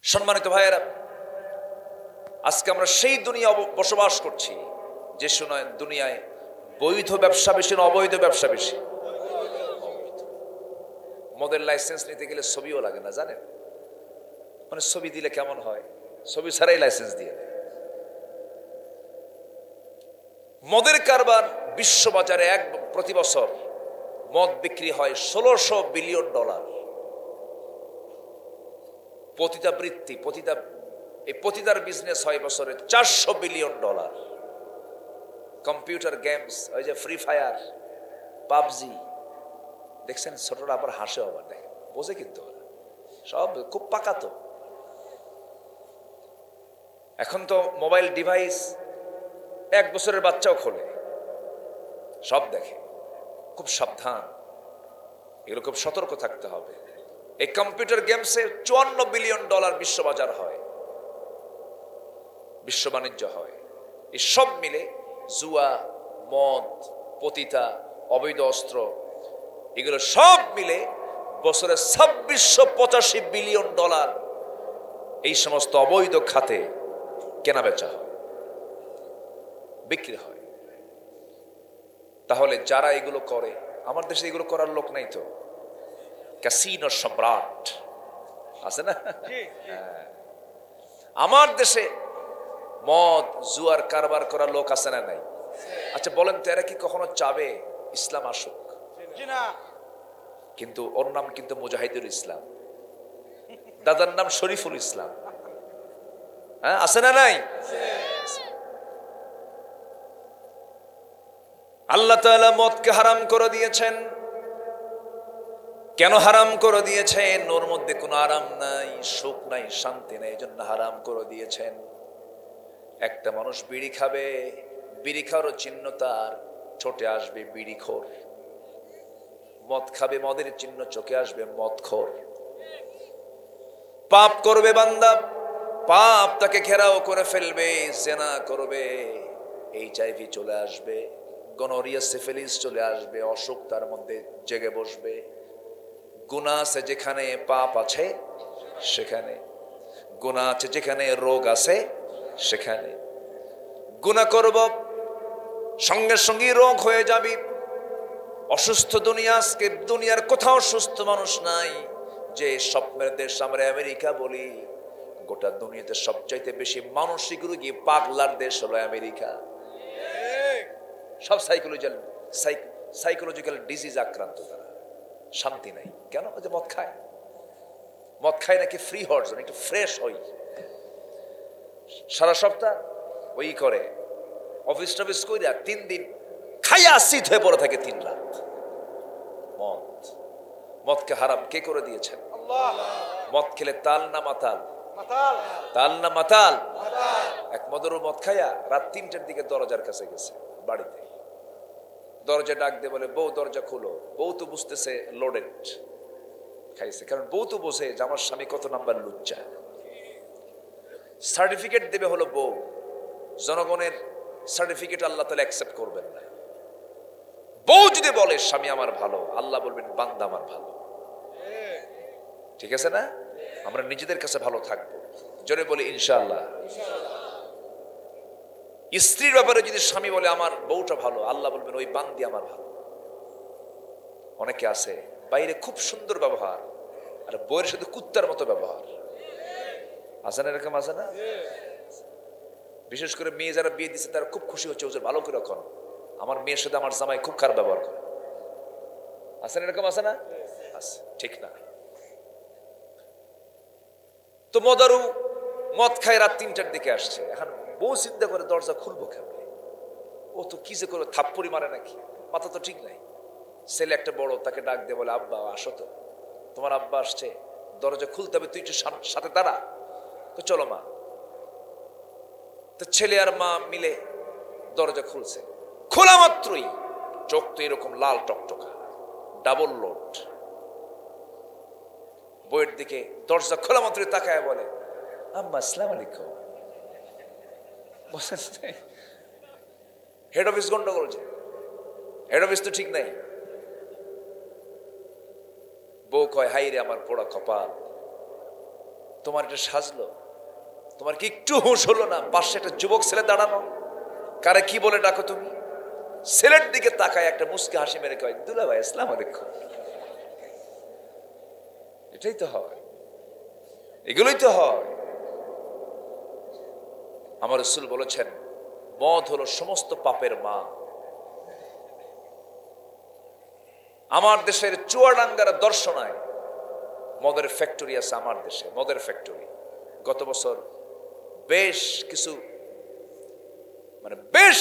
A: সম্মানিত ভাইয়েরা, আজকে আমরা সেই দুনিয়া বসবাস করছি যে সময় দুনিয়ায় বৈধ ব্যবসা বেশি না অবৈধ ব্যবসা বেশি? মদের লাইসেন্স নিতে গেলে ছবিও লাগে না, জানেন? মানে ছবি দিলে কেমন হয়, ছবি ছাড়াই লাইসেন্স দিয়ে দেয়। মদের কারবার বিশ্ববাজারে প্রতি বছর মদ বিক্রি হয় $1600 বিলিয়ন। পতিতাবৃত্তি, পতিতার বিজনেস হয় বছরে $400 বিলিয়ন। কম্পিউটার গেমস, ওই যে ফ্রি ফায়ার, পাবজি, দেখছেন? ছোটরা আবার হাসে, আবার দেখে, বোঝে কিন্তু ওরা সব খুব পাকা। তো এখন তো মোবাইল ডিভাইস 1 বছরের বাচ্চাও খোলে, সব দেখে। খুব সাবধান, এগুলো খুব সতর্ক থাকতে হবে। এই কম্পিউটার গেমসে $54 বিলিয়ন বিশ্ববাজার হয়, বিশ্ব বাণিজ্য হয়। এই সব মিলে জুয়া, মদ, পতিতা, অবৈধ অস্ত্র, এগুলো সব মিলে বছরে $2685 বিলিয়ন এই সমস্ত অবৈধ খাতে কেনা বেচা হয়, বিক্রি হয়। তাহলে যারা এগুলো করে, আমার দেশে এগুলো করার লোক নাই তো? ক্যাসিনো সম্রাট আছে না? আমার দেশে মদ জুয়ার কারবার করার লোক আছে না নাই? আচ্ছা বলেন তো, এরা কি কখনো চাবে ইসলাম আসুক? কিন্তু ওর নাম কিন্তু মুজাহিদুল ইসলাম, দাদার নাম শরীফুল ইসলাম। হ্যাঁ, আছে না নাই? আল্লাহ তাআলা মদকে হারাম করে দিয়েছেন। কেন হারাম করে দিয়েছেন? ওর মধ্যে কোনো আরাম নাই, সুখ নাই, শান্তি নাই, এই জন্য হারাম করে দিয়েছেন। একটা মানুষ বিড়ি খাবে, বিড়ি খাওয়ার চিহ্ন তার ঠোঁটে আসবে বিড়িখোর। মদ খাবে, মদের চিহ্ন চোখে আসবে মদখোর। পাপ করবে বান্দা, পাপ তাকে ঘেরাও করে ফেলবে। জেনা করবে, এইচআইভি চলে আসবে, গনোরিয়া সিফিলিস চলে আসবে, অসুখ তার মধ্যে জেগে বসবে। গুনাহ আছে যেখানে, পাপ আছে সেখানে। গুনাহ আছে যেখানে, রোগ আছে সেখানে। গুনাহ করব, সঙ্গে সঙ্গে রোগ হয়ে যাবি। অসুস্থ দুনিয়া, আজকে দুনিয়ার কোথাও সুস্থ মানুষ নাই। যে স্বপ্নের দেশ আমরা আমেরিকা বলি, গোটা দুনিয়াতে সবচাইতে বেশি মানসিক রোগী পাগলার দেশ হলো আমেরিকা। সব সাইকোলজিক্যাল ডিজিজ আক্রান্ত তারা। শান্তি নাই। কেন? যে মদ খায়। মদ খায় নাকি ফ্রি হওয়ার জন্য, একটু ফ্রেশ হই। সারা সপ্তাহ ওই করে, অফিস টফিস কইরা 3 দিন খাইয়া শীত হয়ে পড়ে থাকে 3 রাত। মদ, মদকে হারাম কে করে দিয়েছেন? মদ খেলে তাল না মাতাল? তাল না মাতাল? এক মদরু মদ খাইয়া রাত 3টার দিকে দরজার কাছে গেছে বাড়িতে। দরজা ডাক দিয়ে বলে, বউ দরজা খুলো। বউ তো বুঝতেছে লোডেড খাইছে, কারণ বউ তো বোঝে যে আমার স্বামী কত নাম্বার লুচ্চা। সার্টিফিকেট দেবে হলো বউ। জনগণের সার্টিফিকেট আল্লাহ তাআলা অ্যাকসেপ্ট করবেন না। বউ যদি বলে স্বামী আমার ভালো, আল্লাহ বলবেন বান্দা আমার ভালো। ঠিক আছে না? আমরা নিজেদের কাছে ভালো থাকবো, জোরে বলি ইনশাআল্লাহ। স্ত্রীর ব্যাপারে যদি স্বামী বলে আমার বউটা ভালো, আল্লাহ বলবেন ওই বান্দি আমার ভালো। অনেকে আছে বাইরে খুব সুন্দর ব্যবহার, আর বউয়ের সাথে কুত্তার মতো ব্যবহার। আছে না এরকম? আছে না? বিশেষ করে মেয়ে যারা বিয়ে দিচ্ছে তারা খুব খুশি হচ্ছে, ওদের ভালো করে রাখো, আমার মেয়ের সাথে আমার জামাই খুব খারাপ ব্যবহার করে। আছে না এরকম? আছে না? আছে। ঠিক না? তো মদারু মদ খায় রাত 3টার দিকে আসছে। এখন বউ চিন্তা করে দরজা খুলবো কেমনে? ও তো কি যে করে, থাপ্পড়ি মারে নাকি? মাথা তো ঠিক নাই। ছেলে একটা বড়, তাকে ডাক দিয়ে বলে, আব্বা আসো তো, তোমার আব্বা আসছে, দরজা খুলতে হবে, তুই একটু সাথে দাঁড়া। তো চলো মা। তো ছেলে আর মা মিলে দরজা খুলছে। খোলা মাত্রই চোখ তো এরকম লাল টকটকা, ডাবল লোড। বইয়ের দিকে দরজা খোলা মাত্রই তাকায় বলে, আম্মা আসসালামু আলাইকুম। হেড অফিস গন্ডগোল, হেড অফিস তো ঠিক নাই। বউ কয়, হাই রে আমার পোড়া কপাল, তোমার এটা সাজলো, তোমার কি একটু হুঁশ হলো না? পাশে একটা যুবক ছেলে দাঁড়ানো, কারে কি বলে ডাকো তুমি? ছেলের দিকে তাকায় একটা মুস্কি হাসি মেরে কয়, দুলা ভাই আসসালামু আলাইকুম। এটাই তো হয়, এগুলোই তো হয়। আমার রাসূল বলেছেন, মদ হলো সমস্ত পাপের মা। আমার দেশের চুয়াডাঙ্গার দর্শনায় মদের ফ্যাক্টরি আছে। আমার দেশে মদের ফ্যাক্টরি। গত বছর বেশ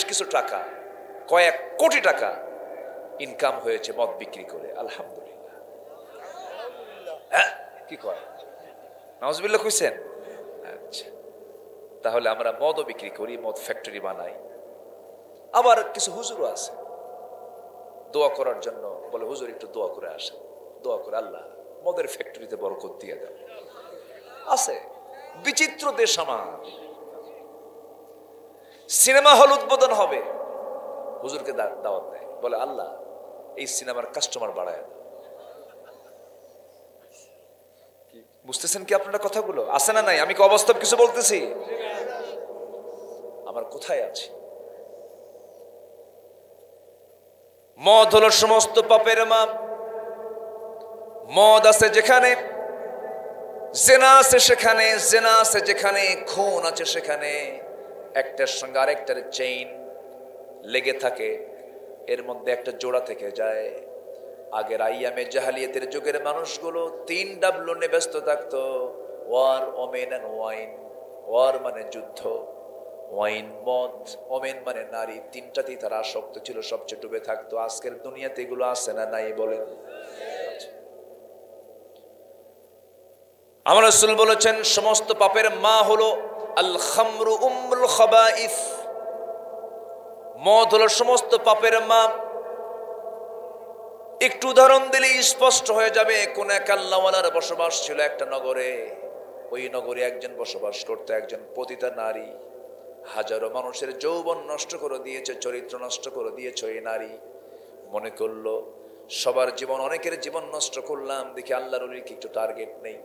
A: কিছু টাকা, কয়েক কোটি টাকা ইনকাম হয়েছে মদ বিক্রি করে। আলহামদুলিল্লাহ। হ্যাঁ, কি কয় নাউজুবিল্লাহ কইছেন? আচ্ছা, তাহলে আমরা মদও বিক্রি করি, মদ ফ্যাক্টরি বানাই। আবার কিছু হুজুরও আছে দোয়া করার জন্য, বলে হুজুর একটু দোয়া করে আসেন, দোয়া করে আল্লাহ মদের ফ্যাক্টরিতে বরকত দিয়ে দেন। আছে বিচিত্র দেশ আমার। সিনেমা হল উদ্বোধন হবে, হুজুরকে দাওয়াত দেয়, বলে আল্লাহ এই সিনেমার কাস্টমার বাড়ায়। বুঝতেছেন কি আপনারা কথাগুলো? আছে না নাই? আমি কি অবাস্তব কিছু বলতেছি? আমার কোথায় আছে? মদ হলো সমস্ত পাপের মা। মদ আছে যেখানে, জেনা আছে সেখানে, জেনা আছে যেখানে, খুন আছে সেখানে। একটার সঙ্গে আরেকটার চেইন লেগে থাকে, এর মধ্যে একটা জোড়া থেকে যায়। আগের আইয়ামে জাহালিয়াতের যুগের মানুষগুলো 3 ডাবলনে ব্যস্ত থাকতো, war, women and wine. War মানে যুদ্ধ, ওয়াইন মদ, ওমেন মানে নারী, তিনটাতেই তারা আসক্ত ছিল, সবচেয়ে ডুবে থাকতো। আজকের দুনিয়াতে এগুলো আছে না নাই বলেন? আমার রাসূল বলেছেন সমস্ত পাপের মা হলো আল খামরু উম্মুল খাবাইস, মদ হলো সমস্ত পাপের মা। একটু উদাহরণ দিলে স্পষ্ট হয়ে যাবে। কোন এক আল্লাহওয়ালার বসবাস ছিল একটা নগরে। ওই নগরে একজন বসবাস করত, একজন পতিতা নারী। হাজারো মানুষের যৌবন নষ্ট করে দিয়েছে, চরিত্র নষ্ট করে দিয়েছে এই নারী। মনে করলো সবার জীবন, অনেকের জীবন নষ্ট করলাম, দেখি আল্লাহর ওলির কি একটু টার্গেট নেই।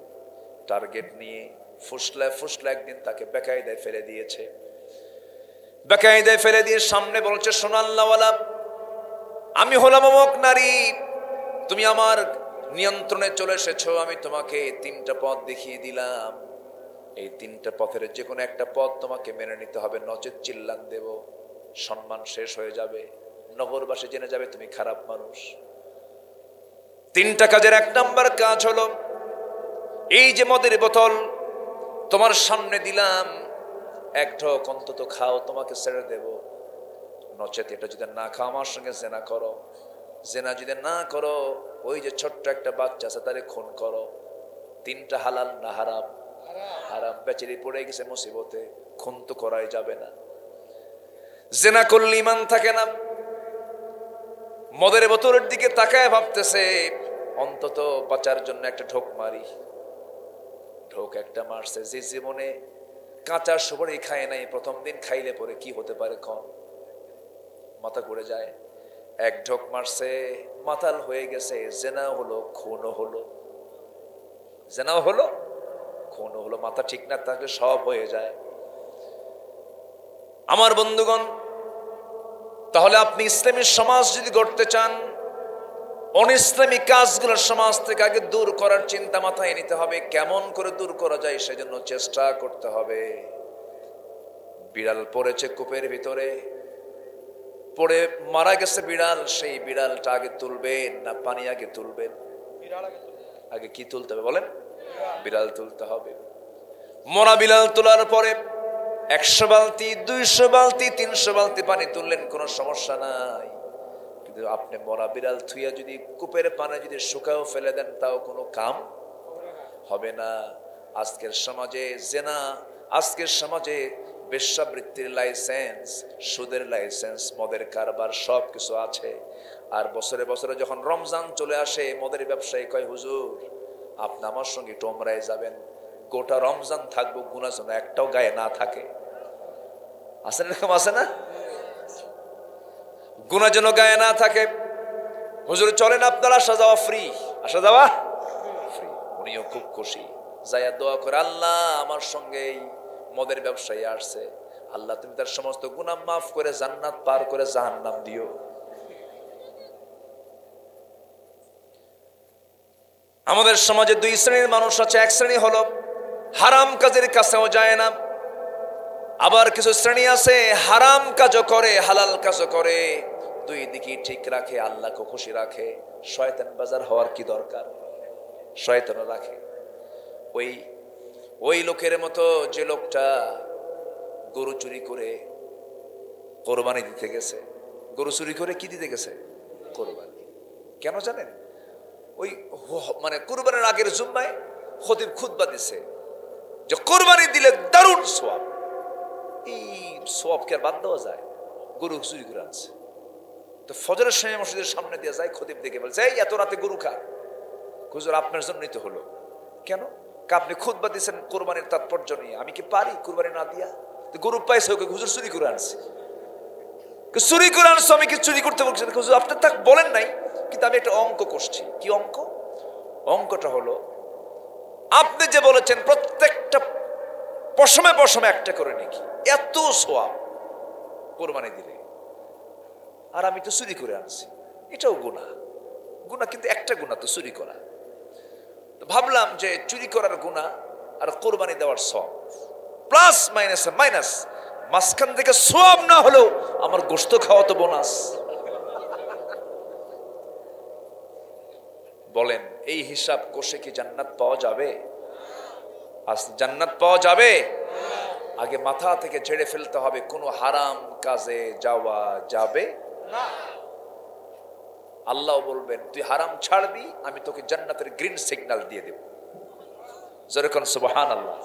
A: টার্গেট নিয়ে ফুসলা একদিন তাকে বেকায়দায় ফেলে দিয়েছে। বেকায়দায় ফেলে দিয়ে সামনে বলছে, শোনো আল্লাহওয়ালা, আমি হলাম অমুক নারী, তুমি আমার নিয়ন্ত্রণে চলে এসেছো, আমি তোমাকে তিনটা পথ দেখিয়ে দিলাম। এই তিনটা পথের যে কোনো একটা পথ তোমাকে মেনে নিতে হবে, নচেত চিল্লান দেব, সম্মান শেষ হয়ে যাবে, নগরবাসী জেনে যাবে তুমি খারাপ মানুষ। তিনটা কাজের এক নাম্বার কাজ হলো, এই যে মদের বোতল তোমার সামনে দিলাম, এক ঢোক অন্তত খাও, তোমাকে ছেড়ে দেব। নচেত এটা যদি না খাও আমার সঙ্গে জেনা করো, জেনা যদি না করো ওই যে ছোট্ট একটা বাচ্চা আছে তারে খুন করো। তিনটা হালাল না হারাম? হারাম। বেচারি পড়ে গেছে মুসিবতে, খুন তো করাই যাবে না। জেনা করলে ঈমান থাকে না। মদের বোতলের দিকে তাকায় ভাবতেছে অন্তত বাঁচার জন্য একটা ঢোক মারি। ঢোক একটা মারছে। যে জীবনে কাঁচা সুপারি খায় নাই, প্রথম দিন খাইলে পরে কি হতে পারে কম, মাথা ঘুরে যায়। এক ঢোক মারছে, মাতাল হয়ে গেছে। জেনা হলো, খুনও হলো, জেনাও হলো, খুনও হলো। মাথা ঠিক না থাকলে সব হয়ে যায়। আমার বন্ধুগণ, তাহলে আপনি ইসলামী সমাজ যদি গড়তে চান, অনিসলামী কাজগুলোর সমাজ থেকে আগে দূর করার চিন্তা মাথায় নিতে হবে। কেমন করে দূর করা যায় সেজন্য চেষ্টা করতে হবে। বিড়াল পড়েছে কূপের ভিতরে, পড়ে মারা গেছে বিড়াল, সেই বিড়ালটা আগে তুলবেন না পানি আগে তুলবেন? আগে কি তুলতে হবে বলেন? বিড়াল তুলতে হবে। মরা বিড়াল তোলার পরে 100 বালতি, 200 বালতি, 300 বালতি পানি তুললেন, কোনো সমস্যা নাই। কিন্তু আপনি মরা বিড়াল থুইয়া যদি কূপের পানি যদি শুকাও ফেলে দেন, তাও কোনো কাম হবে না। আজকের সমাজে জেনা, আজকের সমাজে বেশ্যাবৃত্তির লাইসেন্স, সুদের লাইসেন্স, মদের কারবার সব কিছু আছে। আর বছরে বছরে যখন রমজান চলে আসে, মদের ব্যবসায়ী কয়, হুজুর আপনি আমার সঙ্গে একটু উমরায় যাবেন, গোটা রমজান থাকবো, গুনাহ যেন একটাও গায়ে না থাকে। আছে না, এরকম আছে না? গুনাহ যেন গায়ে না থাকে। হুজুর চলেন আপনার আসা যাওয়া ফ্রি, আসা যাওয়া ফ্রি। উনিও খুব খুশি, যাইয়া দোয়া করে, আল্লাহ আমার সঙ্গে এই মদের ব্যবসায়ী আসছে, আল্লাহ তুমি তার সমস্ত গুনাহ মাফ করে জান্নাত পার করে জাহান্নাম দিও। আমাদের সমাজে দুই শ্রেণীর মানুষ আছে। এক শ্রেণী হলো হারাম কাজের কাছেও যায় না, আবার কিছু শ্রেণী আছে হারাম কাজও করে হালাল কাজও করে, দুই দিকে ঠিক রাখে, আল্লাহকে খুশি রাখে। শয়তান বাজার হওয়ার কি দরকার? শয়তানও রাখে। ওই লোকের মতো যে লোকটা গরু চুরি করে কোরবানি দিতে গেছে। গরু চুরি করে কি দিতে গেছে? কোরবানি। কেন জানেন? ওই মানে কোরবানির আগের জুম্মায় খতিব খুতবা দিছে যে কোরবানি দিলে দারুণ সওয়াব। এই সওয়াবকে আর বাদ দেওয়া যায়? গরু চুরি করে আনছে, তো ফজরের সময় মসজিদের সামনে দিয়ে যায়, খতিব দেখে বলছে, এই এত রাতে গরু খা। হুজুর আপনার জন্যই তো হলো। কেন? আপনি খুতবা দিচ্ছেন কোরবানির তাৎপর্য নিয়ে, আমি কি পারি কোরবানি না দিয়া? গরু পাইছে, ওকে হুজুর চুরি করে আনছে। চুরি করে আনছো, আমি কি চুরি করতে বলছি? হুজুর আপনি তাক বলেন নাই, কিন্তু আমি একটা অঙ্ক করছি। কি অঙ্ক? অঙ্কটা হলো, আপনি যে বলেছেন প্রত্যেকটা পশমে পশমে একটা করে নাকি এত সওয়াব কোরবানি দিলে, আর আমি তো চুরি করে আনছি, এটাও গুনাহ। গুনাহ, কিন্তু একটা গুনাহ তো চুরি করা। তো ভাবলাম যে চুরি করার গুনাহ আর কোরবানি দেওয়ার সওয়াব, প্লাস মাইনাস মাইনাস, মাঝখান থেকে সওয়াব না হলেও আমার গোশত খাওয়া তো বোনাস। বলেন এই হিসাব কষে কি জান্নাত পাওয়া যাবে? জান্নাত পাওয়া যাবে? আগে মাথা থেকে ঝেড়ে ফেলতে হবে, কোনো হারাম কাজে যাওয়া যাবে না। আল্লাহ বলবেন তুই হারাম ছাড়বি, আমি তোকে জান্নাতের গ্রিন সিগন্যাল দিয়ে দেব। যেরকম সুবহানাল্লাহ।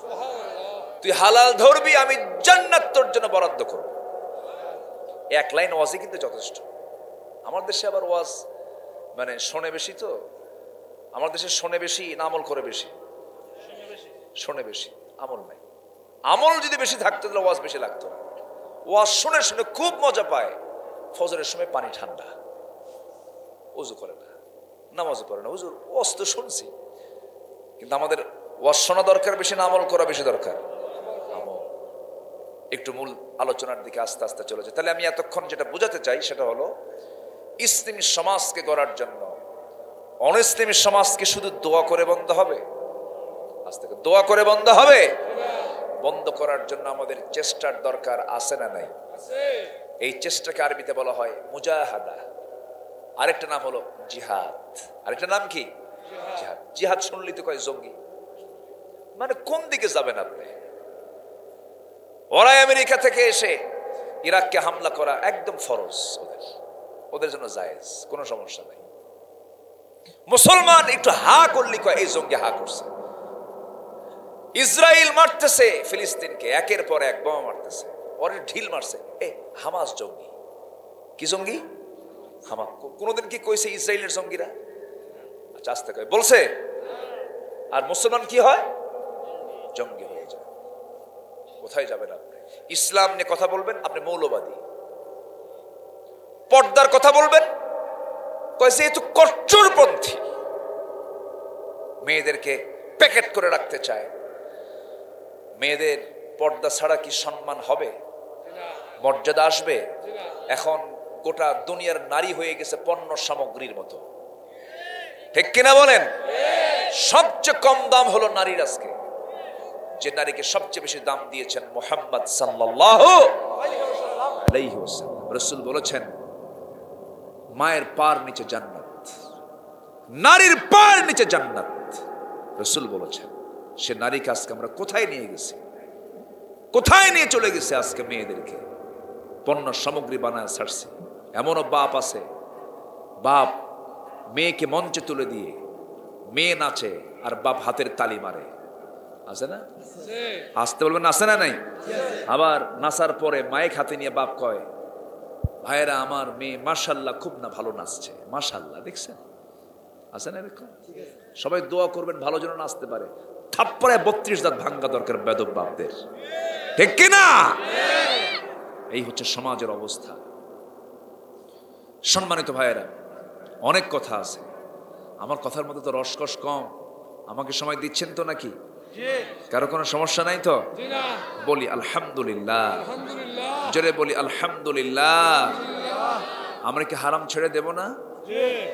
A: তুই হালাল ধরবি, আমি জান্নাত তোর জন্য বরাদ্দ করব। এক লাইন ওয়াজই কিন্তু যথেষ্ট। আমার দেশে আবার ওয়াজ মানে শোনে বেশি, তো আমার দেশে শোনে বেশি না আমল করে বেশি? শোনে বেশি, আমল নাই। আমল যদি বেশি থাকতো তাহলে ওয়াজ বেশি লাগতো না। ওয়াজ শুনে শুনে খুব মজা পায়। ফজরের সময় পানি ঠান্ডা, ওযু করে না, নামাজও পড়ে না, হুজুর ওয়াজ তো শুনছি। কিন্তু আমাদের ওয়াজ শোনা দরকার বেশি না আমল করা বেশি দরকার? আমল। একটু মূল আলোচনার দিকে আস্তে আস্তে চলে যায়। তাহলে আমি এতক্ষণ যেটা বোঝাতে চাই সেটা হলো, ইসলামী সমাজকে গড়ার জন্য অনইসলামী সমাজকে শুধু দোয়া করে বন্ধ হবে? আজ থেকে দোয়া করে বন্ধ হবে? বন্ধ করার জন্য আমাদের চেষ্টার দরকার আছে না নাই? এই চেষ্টাকে আরবিতে বলা হয় মুজাহাদা। আরেকটা নাম হলো জিহাদ। আরেকটা নাম কি? জিহাদ। জিহাদ শুনলি তো কয় জঙ্গি। মানে কোন দিকে যাবেন আপনি? ওরা আমেরিকা থেকে এসে ইরাককে হামলা করা একদম ফরজ, ওদের জন্য জায়েজ, কোনো সমস্যা নাই। মুসলমান একটু হা করলি কয় এই জঙ্গি হা করছে। ইসরায়েল মারতেছে ফিলিস্তিনকে, একের পর এক বোমা মারতেছে, ওরে ঢিল মারছে, এ হামাস জঙ্গি। কি জঙ্গি? হামাস। কোনোদিন কি কইছে ইসরায়েলের জঙ্গিরা? আচ্ছা আস্তে কয় বলছে। আর মুসলমান কি হয়? জঙ্গি হয়ে যায়। কোথায় যাবেন আপনি? ইসলাম নিয়ে কথা বলবেন, আপনি মৌলবাদী। পর্দার কথা বলবেন, কয় যেহেতু কট্টরপন্থী, মেয়েদেরকে প্যাকেট করে রাখতে চায়। মেয়েদের পর্দা ছাড়া কি সম্মান হবে? মর্যাদা আসবে? এখন গোটা দুনিয়ার নারী হয়ে গেছে পণ্য সামগ্রীর মতো, ঠিক কিনা বলেন? সবচেয়ে কম দাম হলো নারীর আজকে। যে নারীকে সবচেয়ে বেশি দাম দিয়েছেন মুহাম্মদ সাল্লাল্লাহু আলাইহি ওয়াসাল্লাম। রাসূল বলেছেন মায়ের পার নিচে জান্নাত, নারীর পার নিচে জান্নাত। রাসূল বলেছেন সে নারীকে আজকে আমরা কোথায় নিয়ে গেছি, কোথায় নিয়ে চলে গেছে? আজকে মেয়েদেরকে পণ্য সামগ্রী বানায় ছাড়ছে। এমনও বাপ আছে, বাপ মেয়েকে মঞ্চে তুলে দিয়ে মেয়ে নাচে আর বাপ হাতের তালি মারে। আছে না? আসতে বলবেন আছে না নাই? আবার নাচার পরে মাইক হাতে নিয়ে বাপ কয়, ভাইরা আমার মেয়ে মাশাআল্লাহ খুব না ভালো নাচছে, মাশাআল্লাহ। দেখছেন? আছে না এরকম? সবাই দোয়া করবেন ভালো যেন নাচতে পারে। থাপ্পড়ে 32 দাঁত ভাঙ্গা দরকার বেদব বাপদের, ঠিক কিনা? এই হচ্ছে সমাজের অবস্থা। সম্মানিত ভাইয়েরা, অনেক কথা আছে, আমার কথার মধ্যে তো রসকস কম। আমাকে সময় দিচ্ছেন তো নাকি? কারো কোনো সমস্যা নাই তো? বলি আলহামদুলিল্লাহ, জোরে বলি আলহামদুলিল্লাহ। আমরা কি হারাম ছেড়ে দেব না?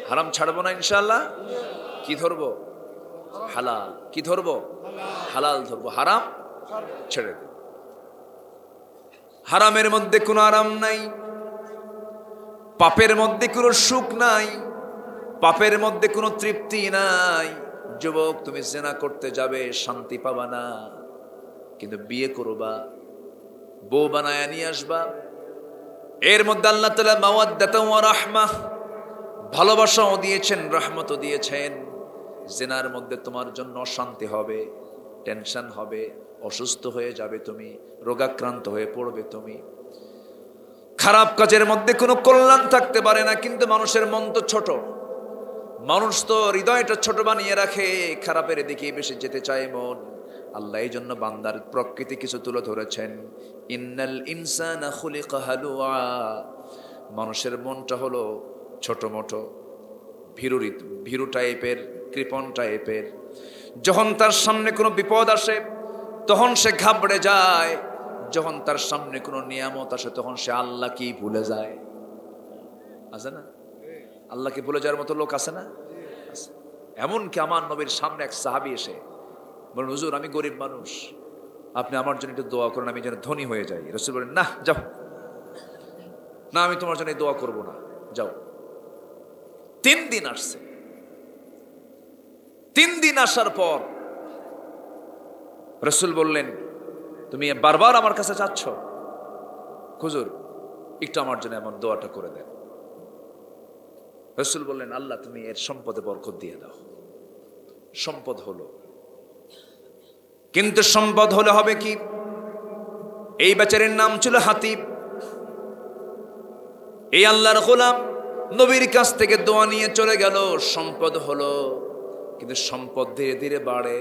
A: হারাম ছাড়বো না ইনশাআল্লাহ। কি ধরবো? হালাল। কি ধরবো? হালাল ধরবো, হারাম ছেড়ে দেব। হারামের মধ্যে কোনো আরাম নাই, পাপের মধ্যে কোনো সুখ নাই, পাপের মধ্যে কোনো তৃপ্তি নাই। যুবক, তুমি জিনা করতে যাবে, শান্তি পাবা না, কিন্তু বিয়ে করবা, বউ বানায় নিয়ে আসবা। এর মধ্যে আল্লাহ তাআলা মাওয়াদ্দাতাও ওয়া রাহমাহ, ভালোবাসাও দিয়েছেন, রহমতও দিয়েছেন। জিনার মধ্যে তোমার জন্য অশান্তি হবে, টেনশন হবে, অসুস্থ হয়ে যাবে তুমি, রোগাক্রান্ত হয়ে পড়বে তুমি। খারাপ কাজের মধ্যে কোনো কল্যাণ থাকতে পারে না, কিন্তু মানুষের মন তো ছোট, মানুষ তো হৃদয়টা ছোট বানিয়ে রাখে, খারাপের দিকে বেশি যেতে চায় মন। আল্লাহ এই জন্য বান্দার প্রকৃতি কিছু তুলে ধরেছেন, ইন্নাল ইনসানা খুলিকা হালুয়া। মানুষের মনটা হলো ছোট মোটো, ভীরু টাইপের, কৃপণ টাইপের। যখন তার সামনে কোনো বিপদ আসে তখন সে ঘাবড়ে যায়, যখন তার সামনে কোনো নিয়ামত আসে তখন সে আল্লাহকেই ভুলে যায়। আছে না? আল্লাহকে ভুলে যাওয়ার মতো লোক আছে না? এমনকি আমার নবীর সামনে এক সাহাবী এসে বলেন, হুজুর আমি গরিব মানুষ, আপনি আমার জন্য একটু দোয়া করুন, আমি যেন ধনী হয়ে যাই। রাসূল বলেন, না যাও, না আমি তোমার জন্য দোয়া করব না, যাও। 3 দিন আসছে। 3 দিন আসার পর রাসূল বললেন, তুমি বারবার আমার কাছে চাচ্ছ, হুজুর একটু আমার জন্য এমন দোয়াটা করে দেন। রাসূল বললেন, আল্লাহ তুমি এর সম্পদে বরকত দিয়ে দাও। সম্পদ হলো, কিন্তু সম্পদ হলে হবে কি? এই বেচারের নাম ছিল হাতিব। এই আল্লাহর গোলাম নবীর কাছ থেকে দোয়া নিয়ে চলে গেল, সম্পদ হলো, কিন্তু সম্পদ ধীরে ধীরে বাড়ে,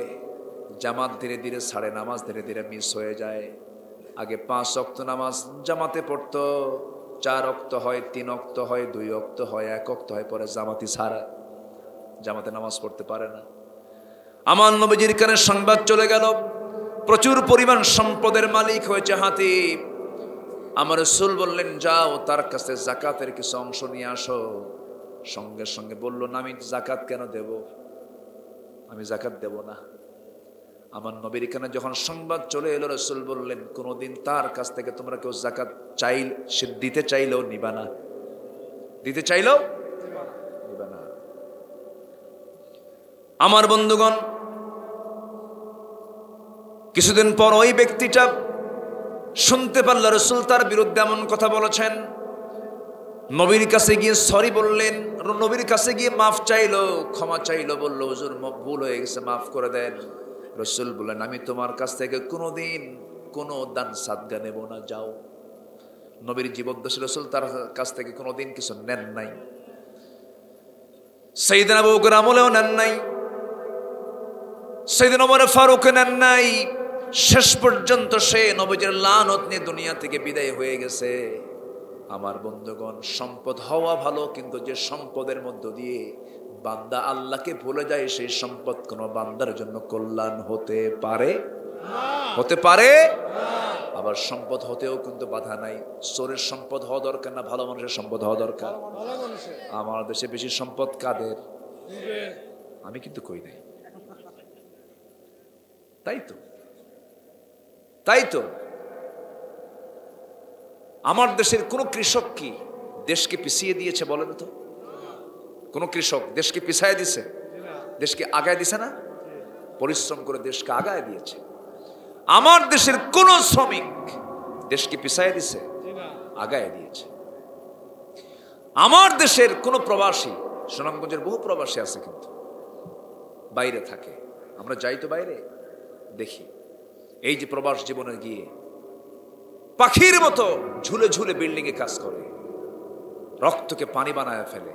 A: জামাত ধীরে ধীরে ছাড়ে, নামাজ ধীরে ধীরে মিস হয়ে যায়। আগে 5 ওয়াক্ত নামাজ জামাতে পড়তো, 4 ওয়াক্ত হয়, 3 ওয়াক্ত হয়, 2 ওয়াক্ত হয়, 1 ওয়াক্ত হয়, পরে জামাতি ছাড়া, জামাতে নামাজ পড়তে পারে না। আমার নবীজির কানে সংবাদ চলে গেল, প্রচুর পরিমাণ সম্পদের মালিক হয়েছে হাতিব। আমার রাসূল বললেন, যাও তার কাছে যাকাতের কিছু অংশ নিয়ে আসো। সঙ্গে সঙ্গে বলল, না আমি যাকাত কেন দেব, আমি যাকাত দেব না। আমার নবীর কানে যখন সংবাদ চলে এলো, রাসূল বললেন, কোনোদিন তার কাছ থেকে তোমরা কেউ যাকাত সে দিতে চাইলেও নিবা না, দিতে চাইলেও নিবা না। আমার বন্ধুগণ, কিছুদিন পর ওই ব্যক্তিটা শুনতে পারল রাসূল তার বিরুদ্ধে এমন কথা বলেছেন। নবীর কাছে গিয়ে সরি বললেন, নবীর কাছে গিয়ে মাফ চাইলো, ক্ষমা চাইলো, বলল, হুজুর ভুল হয়ে গেছে, মাফ করে দেন। রাসূল বললেন, আমি তোমার কাছ থেকে কোনোদিন কোনো দান সাদগা নেব না, যাও। নবীর জীবদ্দশায় রাসূল তার কাছ থেকে কোনোদিন কিছু নেন নাই, সাইয়েদনা আবু বকর আমলেও নেন নাই, সাইয়েদনা ওমর ফারুক নেন নাই। শেষ পর্যন্ত সে নবীর লানত নিয়ে দুনিয়া থেকে বিদায় হয়ে গেছে। আমার বন্ধুগণ, সম্পদ হওয়া ভালো, কিন্তু যে সম্পদের মধ্য দিয়ে বান্দা আল্লাহকে ভুলে যায়, সেই সম্পদ কোন বান্দার জন্য কল্যাণ হতে পারে হতে পারে আবার সম্পদ হতেও কিন্তু বাধা নাই। চোরের সম্পদ হওয়া দরকার না, ভালো মানুষের সম্পদ হওয়া দরকার। আমার দেশে বেশি সম্পদ কাদের? আমি কিন্তু কই নাই, তাই তো আমার দেশের কোন কৃষক কি দেশকে পিছিয়ে দিয়েছে বলেন তো? কোন কৃষক দেশকে পিছিয়ে দিছে? দেশকে আগায় দিছে না? পরিশ্রম করে দেশকে আগায় দিয়েছে। আমার দেশের কোন শ্রমিক দেশকে পিছিয়ে দিছে? আগায় দিয়েছে। আমার দেশের কোন প্রবাসী, সুনামগঞ্জের বহু প্রবাসী আছে কিন্তু বাইরে থাকে, আমরা যাই তো বাইরে দেখি, এই যে প্রবাস জীবনে গিয়ে পাখির মতো ঝুলে ঝুলে বিল্ডিং এ কাজ করে, রক্তকে পানি বানায় ফেলে,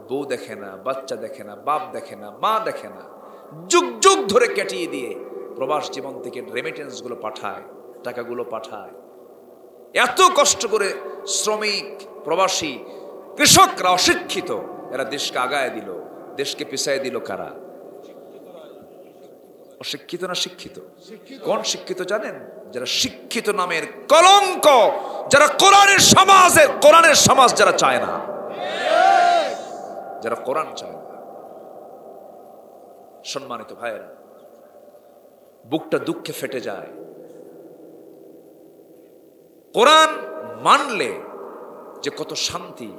A: বউ দেখে না, বাচ্চা দেখে না, বাপ দেখে না, মা দেখে না, যুগ যুগ ধরে কাটিয়ে দিয়ে প্রবাস জীবন থেকে রেমিটেন্স গুলো পাঠায়, টাকাগুলো পাঠায়। এত কষ্ট করে শ্রমিক, প্রবাসী, কৃষকরা অশিক্ষিত, এরা দেশকে আগায় দিল, দেশকে পিছায় দিল কারা? অশিক্ষিত না শিক্ষিত? কোন শিক্ষিত জানেন? যারা শিক্ষিত নামের কলঙ্ক, যারা কোরআনের সমাজ যারা চায় না, যারা কোরআন চায় না। সম্মানিত ভাইয়েরা, বুকটা দুঃখে ফেটে যায়। কোরআন মানলে যে কত শান্তি,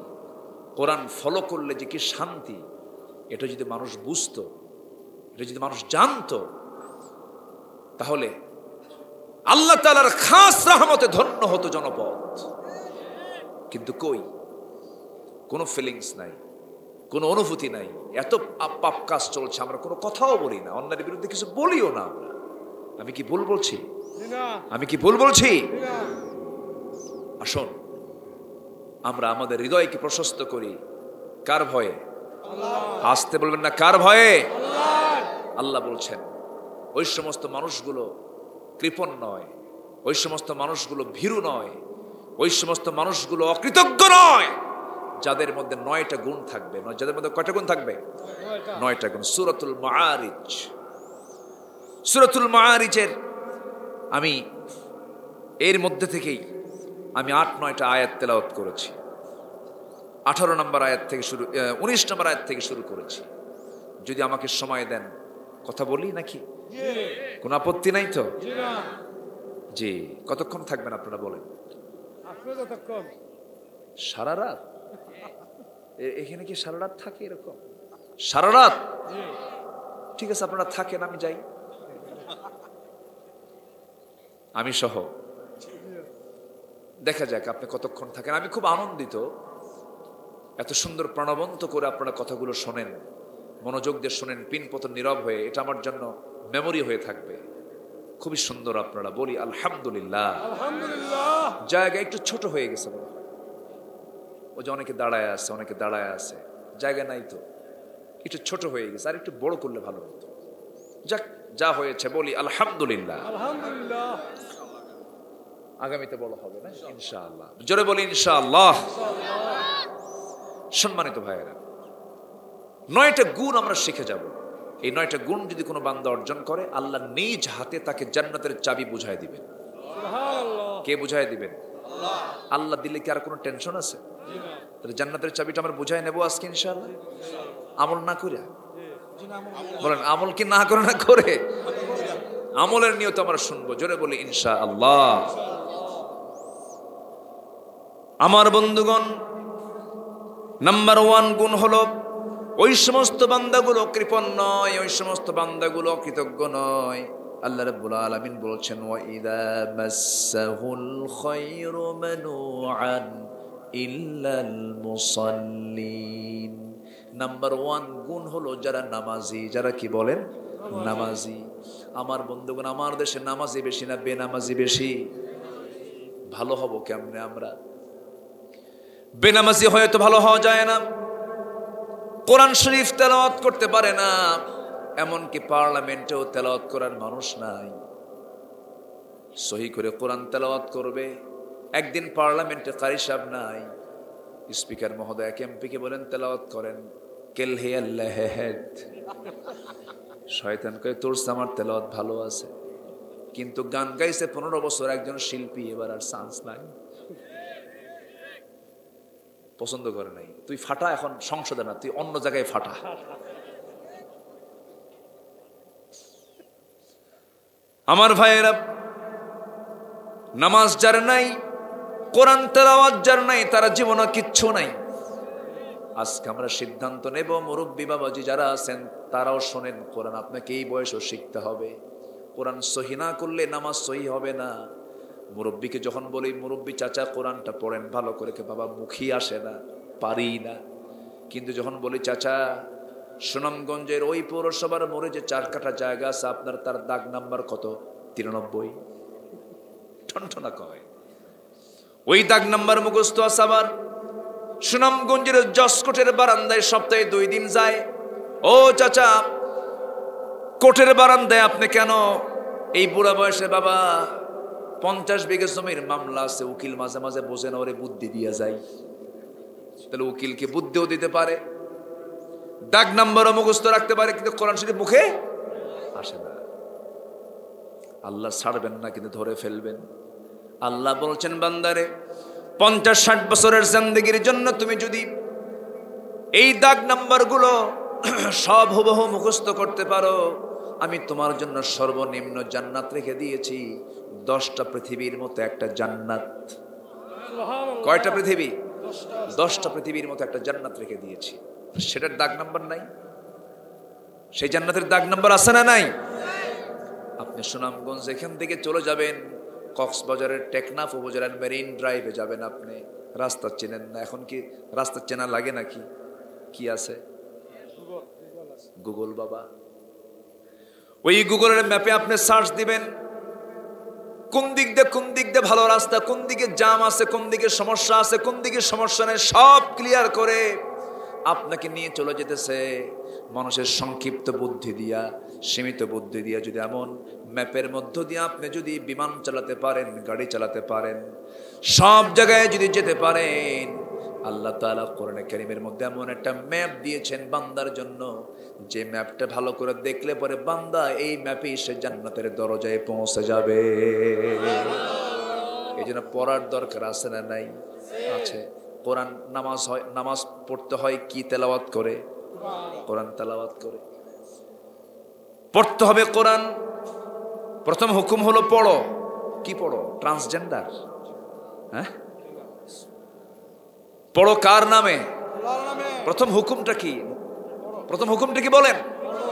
A: কোরআন ফলো করলে যে কি শান্তি, এটা যদি মানুষ বুঝতো, এটা যদি মানুষ জানতো, তাহলে আল্লাহ তাআলার খাস রহমতে ধন্য হতো জনপদ। কিন্তু কই, কোনো ফিলিংস নাই, কোনো অনুভূতি নাই, এত পাপ কাজ চলছে, আমরা কোনো কথাও বলি না, অন্যের বিরুদ্ধে কিছু বলিও না। আমি কি ভুল বলছি? আমি কি ভুল বলছি? আসুন আমরা আমাদের হৃদয়কে প্রশস্ত করি। কার ভয়ে? আসতে বলবেন না, কার ভয়ে? আল্লাহ বলছেন, ওই সমস্ত মানুষগুলো কৃপণ নয়, ওই সমস্ত মানুষগুলো ভীরু নয়, ওই সমস্ত মানুষগুলো অকৃতজ্ঞ নয়, যাদের মধ্যে 9টা গুণ থাকবে। যাদের মধ্যে কয়টা গুণ থাকবে? 9টা গুণ। সূরাতুল মাআরিজের আমি এর মধ্যে থেকেই আমি 8-9টা আয়াত তেলাওয়াত করেছি। 18 নম্বর আয়াত থেকে শুরু, 19 নম্বর আয়াত থেকে শুরু করেছি। যদি আমাকে সময় দেন কথা বলি নাকি? কোন আপত্তি নাই তো? জি। কতক্ষণ থাকবেন আপনারা বলেন? সারা রাত? এখানে কি সারা রাত থাকে এরকম? সারা রাত? ঠিক আছে, আপনারা থাকেন, আমি যাই। আমি সহ। দেখা যাক আপনি কতক্ষণ থাকেন। আমি খুব আনন্দিত, এত সুন্দর প্রাণবন্ত করে আপনারা কথাগুলো শোনেন, মনোযোগ দিয়ে শোনেন, পিনপতন নীরব হয়ে। এটা আমার জন্য মেমোরি হয়ে থাকবে। খুবই সুন্দর আপনারা। বলি আলহামদুলিল্লাহ।
C: আলহামদুলিল্লাহ।
A: জায়গা একটু ছোট হয়ে গেছে মনে হয়। ও যে অনেকে দাঁড়ায় আছে, অনেকে দাঁড়ায় আছে, জায়গা নাই তো, একটু ছোট হয়ে গেছে, আর একটু বড় করলে ভালো হতো। যাক, যা হয়েছে বলি আলহামদুলিল্লাহ।
C: আলহামদুলিল্লাহ।
A: আগামীতে বড় হবে না ইনশাআল্লাহ। জোরে বলি ইনশাআল্লাহ। সম্মানিত ভাইয়েরা, 9টা গুণ আমরা শিখে যাব। এই 9টা গুণ যদি কোনো বান্দা অর্জন করে, আল্লাহ নিজ হাতে তাকে জান্নাতের চাবি বুঝায় দিবেন।
C: সুবহানাল্লাহ।
A: কে বুঝায় দিবেন? আল্লাহ দিলে কি আর কোনো টেনশন আছে? তাহলে জান্নাতের চাবিটা আমরা বুঝাই নেব আজকে ইনশাআল্লাহ, আমল না করে। বলেন আমল কি না করে? না করে। আমলের নিয়ত আমরা শুনবো। জোরে বলি ইনশাআল্লাহ। আমার বন্ধুগণ, নাম্বার 1 গুণ হলো ওই সমস্ত বান্দাগুলো কৃপণ নয়, ওই সমস্ত বান্দাগুলো কৃতজ্ঞ নয়। আল্লাহ রাব্বুল আলামিন বলছেন, ওয়া ইযা মাসসাহুল খায়রু মানুআন ইল্লাল মুসাল্লিন। নাম্বার 1 গুণ হলো যারা নামাজি। যারা কি বলেন? নামাজি। আমার বন্ধুগণ, আমার দেশে নামাজি বেশি না বেনামাজি বেশি? ভালো হব কেমনে আমরা? বেনামাজি হয়ে তো ভালো হওয়া যায় না। কোরআন শরীফ তেলাওয়াত করতে পারে না, এমনকি পার্লামেন্টেও তেলাওয়াত করার মানুষ নাই। সহি করে কোরআন তেলাওয়াত করবে, একদিন পার্লামেন্টে কারি সাহেব নাই, স্পিকার মহোদয় এমপিকে বলেন তেলাওয়াত করেন, কেল হে আল্লাহ হেদ। শয়তান কয় তোর আমার তেলাওয়াত ভালো আছে, কিন্তু গান গাইছে 15 বছর একজন শিল্পী, এবার আর চান্স নাই, পছন্দ করে নাই। তুই ফাটা, এখন সংসদে না, তুই অন্য জায়গায় ফাটা। আমার ভাইয়েরা, নামাজ যার নাই, কোরআন তেলাওয়াত যার নাই, তারা জীবনে কিচ্ছু নাই। আজকে আমরা সিদ্ধান্ত নেব, মুরব্বী বাবাজি যারা আছেন তারাও শোনেন, কোরআন আপনাকে এই বয়সও শিখতে হবে। কোরআন সহি না করলে নামাজ সহি হবে না। মুরব্বীকে যখন বলি, মুরব্বী চাচা কোরআনটা পড়েন ভালো করে, কে বাবা মুখী আসে না, পারি না। কিন্তু যখন বলি চাচা, সুনামগঞ্জের ওই পৌরসভার মোড়ে যে 4 কাঠা জায়গা আছে আপনার, তার দাগ নাম্বার কত? 93। ঠনঠনা কয়। ওই দাগ নাম্বার মুখস্থ আছে আবার। সুনামগঞ্জের জসকোটের বারান্দায় সপ্তাহে 2 দিন যায়। ও চাচা, কোটের বারান্দায় আপনি কেন? এই বুড়া বয়সে বাবা 50 বিঘা জমির মামলা আছে, উকিল মাঝে মাঝে বোঝে না, ওরে বুদ্ধি দিয়া যায়। তাহলে উকিলকে বুদ্ধিও দিতে পারে, দাগ নাম্বারও মুখস্থ রাখতে পারে, কিন্তু কোরআন শরীফ মুখে আসে না। আল্লাহ ছাড়বেন না, কিন্তু ধরে ফেলবেন। আল্লাহ বলছেন, বান্দারে 50-60 বছরের জিন্দেগির জন্য তুমি যদি এই দাগ নাম্বারগুলো সব হুবহু মুখস্থ করতে পারো, আমি তোমার জন্য সর্বনিম্ন জান্নাত রেখে দিয়েছি। 10টা পৃথিবীর মতো একটা জান্নাত। কয়টা পৃথিবী? 10টা পৃথিবীর মতো একটা জান্নাত রেখে দিয়েছি। সেটার দাগ নাম্বার নাই? সেই জান্নাতের দাগ নাম্বার আছে না নাই? আপনি সুনামগঞ্জ এখান থেকে চলে যাবেন, কক্সবাজারের টেকনাফ উপজেলার মেরিন ড্রাইভে যাবেন। আপনি রাস্তা চেনেন না, এখন কি রাস্তা চেনা লাগে নাকি? কি আছে? গুগল বাবা। ওই গুগলের ম্যাপে আপনি সার্চ দিবেন, কোন দিক দিয়ে ভালো রাস্তা, কোন দিকে জাম আছে, কোন দিকে সমস্যা আছে, কোন দিকে সমস্যা নেই, সব ক্লিয়ার করে আপনাকে নিয়ে চলে যেতেছে। মানুষের সংক্ষিপ্ত বুদ্ধি দিয়া, সীমিত বুদ্ধি দিয়া যদি এমন ম্যাপের মধ্য দিয়ে আপনি যদি বিমান চালাতে পারেন, গাড়ি চালাতে পারেন, সব জায়গায় যদি যেতে পারেন, আল্লাহ তাআলা কোরআনে কারীমের মধ্যে এমন একটা ম্যাপ দিয়েছেন বান্দার জন্য, যে ম্যাপটা ভালো করে দেখলে পরে বান্দা এই ম্যাপে সে জান্নাতের দরজায় পৌঁছে যাবে। এই জন্য পড়ার দরকার আছে না নাই? আছে। কোরআন নামাজ হয়, নামাজ পড়তে হয় কি তেলাওয়াত করে? কোরআন তেলাওয়াত করে পড়তে হবে কোরআন। প্রথম হুকুম হলো পড়ো। কি পড়ো? ট্রান্সজেন্ডার? হ্যাঁ, পড়ো কার নামে? প্রথম হুকুমটা কি? প্রথম হুকুমটা কি বলেন?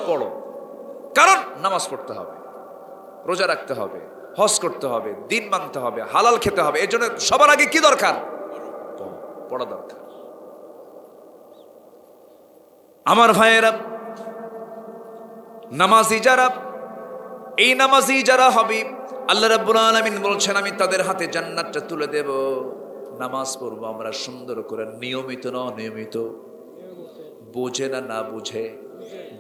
A: পড়ো। কারণ নামাজ পড়তে হবে, রোজা রাখতে হবে, হজ করতে হবে, দিন মানতে হবে, হালাল খেতে হবে। এর জন্য সবার আগে কি দরকার? পড়া দরকার। আমার ভাইয়েরা, নামাজি যারা, এই নামাজি যারা হবে, আল্লাহ রাব্বুল আলামিন বলছেন আমি তাদের হাতে জান্নাতটা তুলে দেব। নামাজ পড়বো আমরা সুন্দর করে, নিয়মিত না অনিয়মিত, বুঝে না না বুঝে,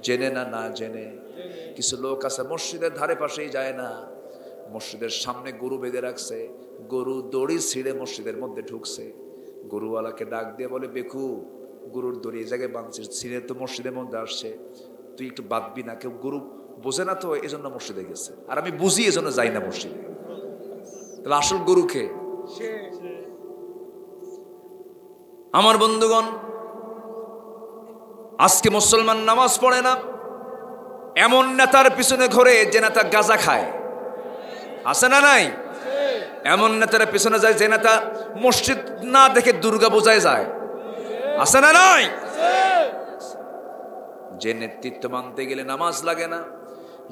A: জেনে না না জেনে। কিছু লোক আছে মসজিদের ধারে পাশেই যায় না, মসজিদের সামনে গরু বেঁধে রাখছে, গরু দড়ি ছিঁড়ে মসজিদের মধ্যে ঢুকছে। গরুওয়ালাকে ডাক দিয়ে বলে, বেকু, গরুর দড়ি এই জায়গায় বাঁধছিস, ছিঁড়ে তো মসজিদের মধ্যে আসছে, তুই একটু বাঁধবি না? কেউ গরু বোঝে না তো, এই জন্য মসজিদে গেছে, আর আমি বুঝি এজন্য যাই না মসজিদে। তাহলে আসল গরুকে। আমার বন্ধুগণ, আজকে মুসলমান নামাজ পড়ে না, এমন নেতার পিছনে ঘোরে যে নেতা গাঁজা খায়, আছে না নাই? এমন নেতার পিছনে যায় যে নেতা মসজিদ না দেখে দুর্গা পূজায় যায়, আছে না নাই? যে নেতৃত্ব মানতে গেলে নামাজ লাগে না,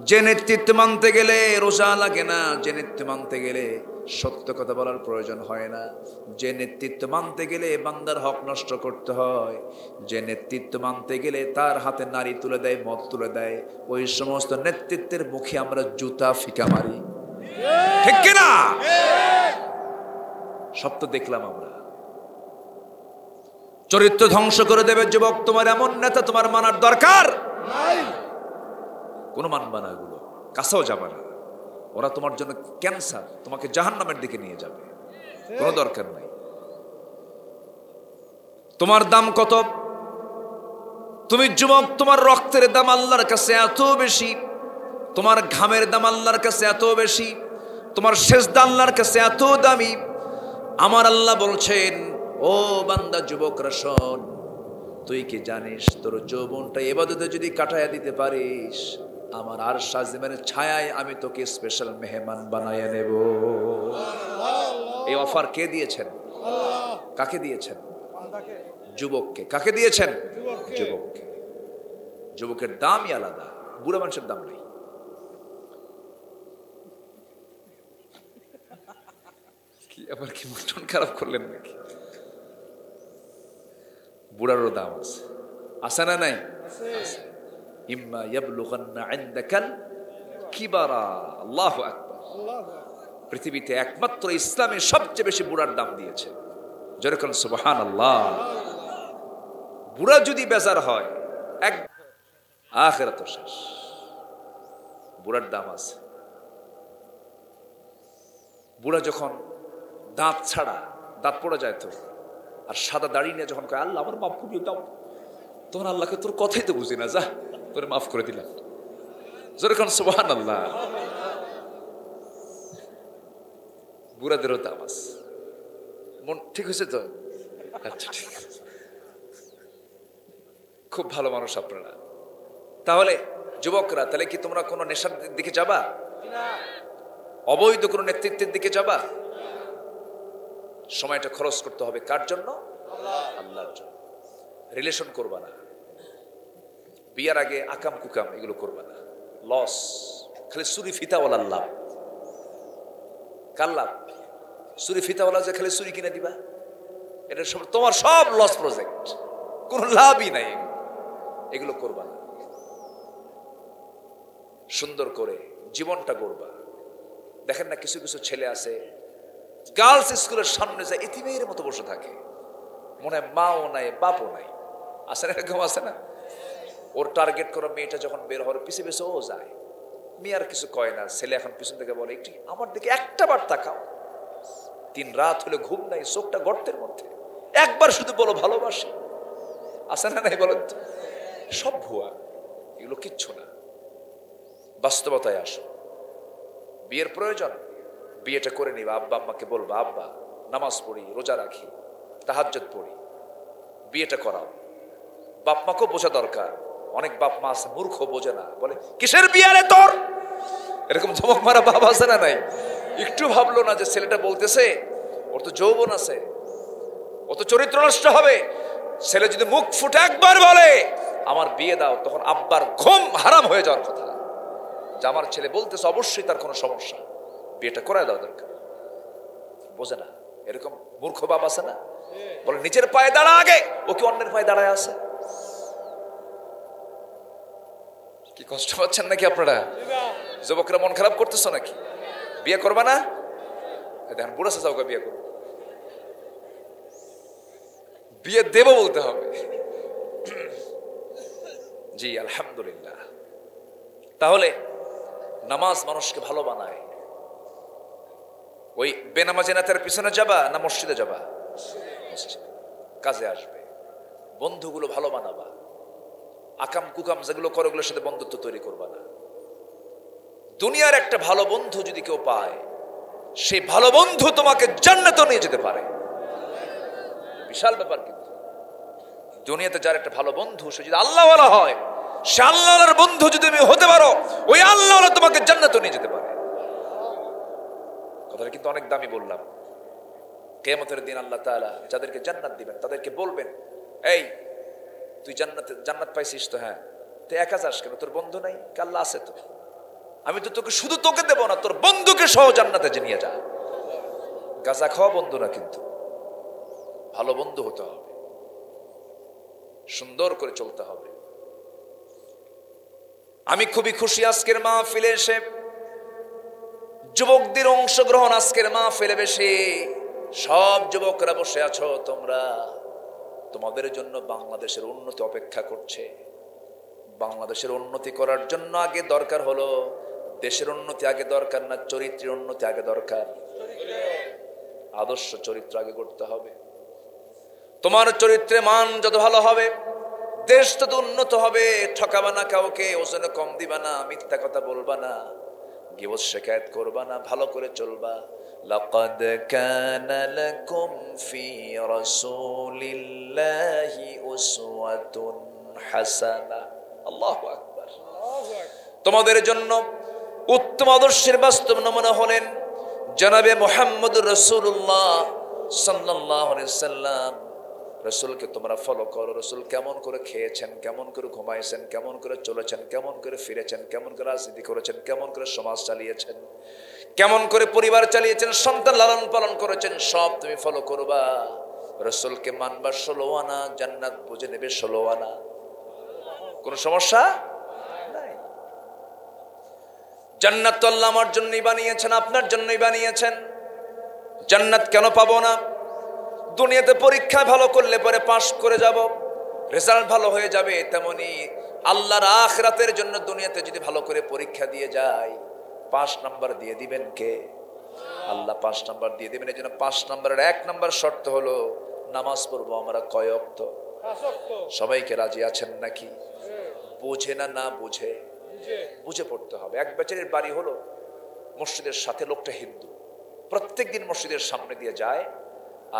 A: যে নেতৃত্ব মানতে গেলে রোজা লাগে না, যে নেতৃত্ব মানতে গেলে সত্য কথা বলার প্রয়োজন হয় না, যে নেতৃত্ব মানতে গেলে বান্দার হক নষ্ট করতে হয়, যে নেতৃত্ব মানতে গেলে তার হাতে নারী তুলে দেয়, মদ তুলে দেয়, ওই সমস্ত নেতৃত্বের মুখে আমরা জুতা ফিকা মারি, ঠিক কিনা? সব তো দেখলাম আমরা। চরিত্র ধ্বংস করে দেবে যুবক, তোমার এমন নেতা তোমার মানার দরকার কোনো মানবা না, এগুলো কাছেও যাবে না, ওরা তোমার জন্য ক্যান্সার, তোমাকে জাহান্নামের দিকে নিয়ে যাবে, কোনো দরকার নাই। তোমার দাম কত? তুমি যুবক, তোমার রক্তের দাম আল্লাহর কাছে এত বেশি, তোমার ঘামের দাম আল্লাহর কাছে এত বেশি, তোমার সেজদা আল্লাহর কাছে এত দামি। আমার আল্লাহ বলছেন, ও বান্দা যুবকরা শোন, তুই কি জানিস তোর যৌবনটা ইবাদতে যদি কাটায়া দিতে পারিস, আমার আরশ আজিমের ছায়ায় আমি তোকে স্পেশাল মেহমান বানায়া নেব। এই অফার কে দিয়েছেন? কাকে দিয়েছেন? যুবককে। কাকে দিয়েছেন? যুবককে। যুবকের দামই আলাদা, বুড়া মানুষের দাম নেই। কি আবার কি মন খারাপ করলেন নাকি? বুড়ারও দাম আছে, আছে না নাই? ইম্মা ইয়াবলুগান্না ইনদাকাল কিবারা। আল্লাহু আকবার। পৃথিবীতে একমাত্র ইসলামে সবচেয়ে বেশি বুড়ার দাম দিয়েছে, যেরকম সুবহানাল্লাহ। বুড়া যদি বেজার হয়, এক আখিরাত শেষ। বুড়ার দাম আছে। বুড়া যখন দাঁত ছাড়া, দাঁত পড়ে যায় তো, আর সাদা দাড়ি নিয়ে যখন কয়, আল্লাহ আমার মাফ করিয়ে দাও, তখন আল্লাহকে তোর কথাই তো বুঝি না, যা তোরে মাফ করে দিলাম, যেরকম সুবহানাল্লাহ। বুড়াদেরও দাম আছে। মন ঠিক হয়েছে তো? আচ্ছা, ঠিক আছে, খুব ভালো মানুষ আপনারা। তাহলে যুবকরা, তাহলে কি তোমরা কোনো নেশার দিকে যাবা? অবৈধ কোনো নেতৃত্বের দিকে যাবা? সময়টা খরচ করতে হবে কার জন্য? আল্লাহর জন্য। রিলেশন করবা না, বিয়ার আগে আকাম কুকাম এগুলো করবা না, লস। খালি চুরি ফিতাওয়ালার লাভ। কার লাভ? চুরি ফিতাওয়ালা যে খালি চুরি কিনে দিবা, এটা সব তোমার সব লস প্রজেক্ট, কোনো লাভই নাই। এগুলো করবা না। সুন্দর করে জীবনটা গড়বা। দেখেন না, কিছু কিছু ছেলে আছে গার্লস স্কুলের সামনে যায় এতিমের মতো বসে থাকে, মনে হয় মাও নাই বাপও নাই, আছে না? এরকম আছে না? ওর টার্গেট করা মেয়েটা যখন বের হওয়ার পিছে পিছে ও যায়, মেয়ে আর কিছু কয় না। ছেলে এখন পিছন থেকে বলে, একটু আমার দিকে একটা বার তাকাও। 3 রাত হলে ঘুম নাই, চোখটা গর্তের মধ্যে, একবার শুধু বলো ভালোবাসি। আছে না নাই বলেন তো? সব ভুয়া, এগুলো কিচ্ছু না। বাস্তবতায় আসো। বিয়ের প্রয়োজন, বিয়েটা করে নিবা। আব্বা আম্মাকে বলবা, আব্বা নামাজ পড়ি, রোজা রাখি, তাহাজ্জুদ পড়ি, বিয়েটা করাও। বাপ মাকেও বোঝা দরকার। অনেক বাপ মা আছে মূর্খ, বোঝে না, বলে কিসের বিয়ে রে তোর? এরকম ধমক মারা বাবা আছে না নাই? একটু ভাবলো না যে ছেলেটা বলতেছে ওর তো যৌবন আছে, ও তো চরিত্র নষ্ট হবে। ছেলে যদি মুখ ফুটে একবার বলে আমার বিয়ে দাও, তখন আব্বার ঘুম হারাম হয়ে যাওয়ার কথা। যে আমার ছেলে বলতেছে, অবশ্যই তার কোনো সমস্যা, বিয়েটা করায় দেওয়া দরকার। বোঝে না, এরকম মূর্খ বাপ আছে না, বলে নিজের পায়ে দাঁড়া আগে, ও কি অন্যের পায়ে দাঁড়ায় আছে? কি কষ্ট পাচ্ছেন নাকি আপনারা? যুবকরা মন খারাপ করতেছ নাকি? বিয়ে করবা না? দেখেন বুড়া চাচা ওকে বিয়ে করবো, বিয়ে দেব বলতে হবে। জি আলহামদুলিল্লাহ। তাহলে নামাজ মানুষকে ভালো বানায়। ওই বেনামাজি নেতার পিছনে যাবা না মসজিদে যাবা? কাজে আসবে। বন্ধুগুলো ভালো বানাবা, আকাম কুকাম যেগুলো করে ওগুলোর সাথে বন্ধুত্ব তৈরি করবা না। দুনিয়ার একটা ভালো বন্ধু যদি কেউ পায়, সেই ভালো বন্ধু তোমাকে জান্নাতে নিয়ে যেতে পারে। বিশাল ব্যাপার। কিন্তু দুনিয়াতে যার একটা ভালো বন্ধু, সে যদি আল্লাহওয়ালা হয়, সে আল্লাহর বন্ধু যদি তুমি হতে পারো, ওই আল্লাহওয়ালা তোমাকে জান্নাতে নিয়ে যেতে পারে। কথাটা কিন্তু অনেক দামি বললাম। কিয়ামতের দিন আল্লাহ তাআলা যাদেরকে জান্নাত দিবেন তাদেরকে বলবেন, এই তুই জান্নাত পাইছিস তো? হ্যাঁ। তুই একা যাস কেন? তোর বন্ধু নাই? আল্লাহ আছে তো। আমি তো তোকে শুধু তোকে দেব না, তোর বন্ধুকে সহ জান্নাতে নিয়ে যা। গাঁজা খাওয়া বন্ধু না, কিন্তু ভালো বন্ধু হতে হবে, সুন্দর করে চলতে হবে। আমি খুবই খুশি আজকের মাহফিলে এসে, যুবকদের অংশগ্রহণ আজকের মাহফিলে বেশি। সব যুবকরা বসে আছো, তোমরা, তোমাদের জন্য বাংলাদেশের উন্নতি অপেক্ষা করছে। বাংলাদেশের উন্নতি করার জন্য আগে দরকার হলো, দেশের উন্নতি আগে দরকার না, চরিত্রের উন্নতি আগে দরকার। আদর্শ চরিত্র আগে করতে হবে। তোমার চরিত্রে মান যত ভালো হবে, দেশ তত উন্নত হবে। ঠকাবা না কাউকে, ওজনে কম দিবা না, মিথ্যা কথা বলবা না, গীবত শিকায়েত করবা না, ভালো করে চলবা। লাকাদ কানা লাকুম ফি রাসূলিল্লাহি উসওয়াতুন হাসানাহ। আল্লাহু আকবার। তোমাদের জন্য উত্তম আদর্শের বাস্তব নমুনা হলেন জনাবে মুহাম্মদুর রাসূলুল্লাহ সাল্লাল্লাহু আলাইহি সাল্লাম। রাসূলকে তোমরা ফলো করো। রাসূল কেমন করে খেয়েছেন, কেমন করে ঘুমাইছেন, কেমন করে চলেছেন, কেমন করে ফিরেছেন, কেমন করে রাজনীতি করেছেন, কেমন করে সমাজ চালিয়েছেন, কেমন করে পরিবার চালিয়েছেন, সন্তান লালন পালন করেছেন, সব তুমি ফলো করবা। রাসূলকে মানবা 16 আনা, জান্নাত বুঝে নেবে 16 আনা। কোনো সমস্যা নাই। জান্নাত তো আল্লাহ আমার জন্যই বানিয়েছেন, আপনার জন্যই বানিয়েছেন। জান্নাত কেন পাবো না? দুনিয়াতে পরীক্ষা ভালো করলে পরে পাশ করে যাব, রেজাল্ট ভালো হয়ে যাবে। তেমনি আল্লাহর আখিরাতের জন্য দুনিয়াতে যদি ভালো করে পরীক্ষা দিয়ে যায়, 5 নাম্বার দিয়ে দিবেন কে? আল্লাহ 5 নাম্বার দিয়ে দিবেন। এই জন্য 5 নাম্বারের 1 নাম্বার শর্ত হলো নামাজ পড়বো আমরা কয় ওয়াক্ত? সবাইকে রাজি আছেন নাকি? বুঝে না, না বুঝে? বুঝে পড়তে হবে। এক বেচারির বাড়ি হলো মসজিদের সাথে, লোকটা হিন্দু, প্রত্যেকদিন মসজিদের সামনে দিয়ে যায়,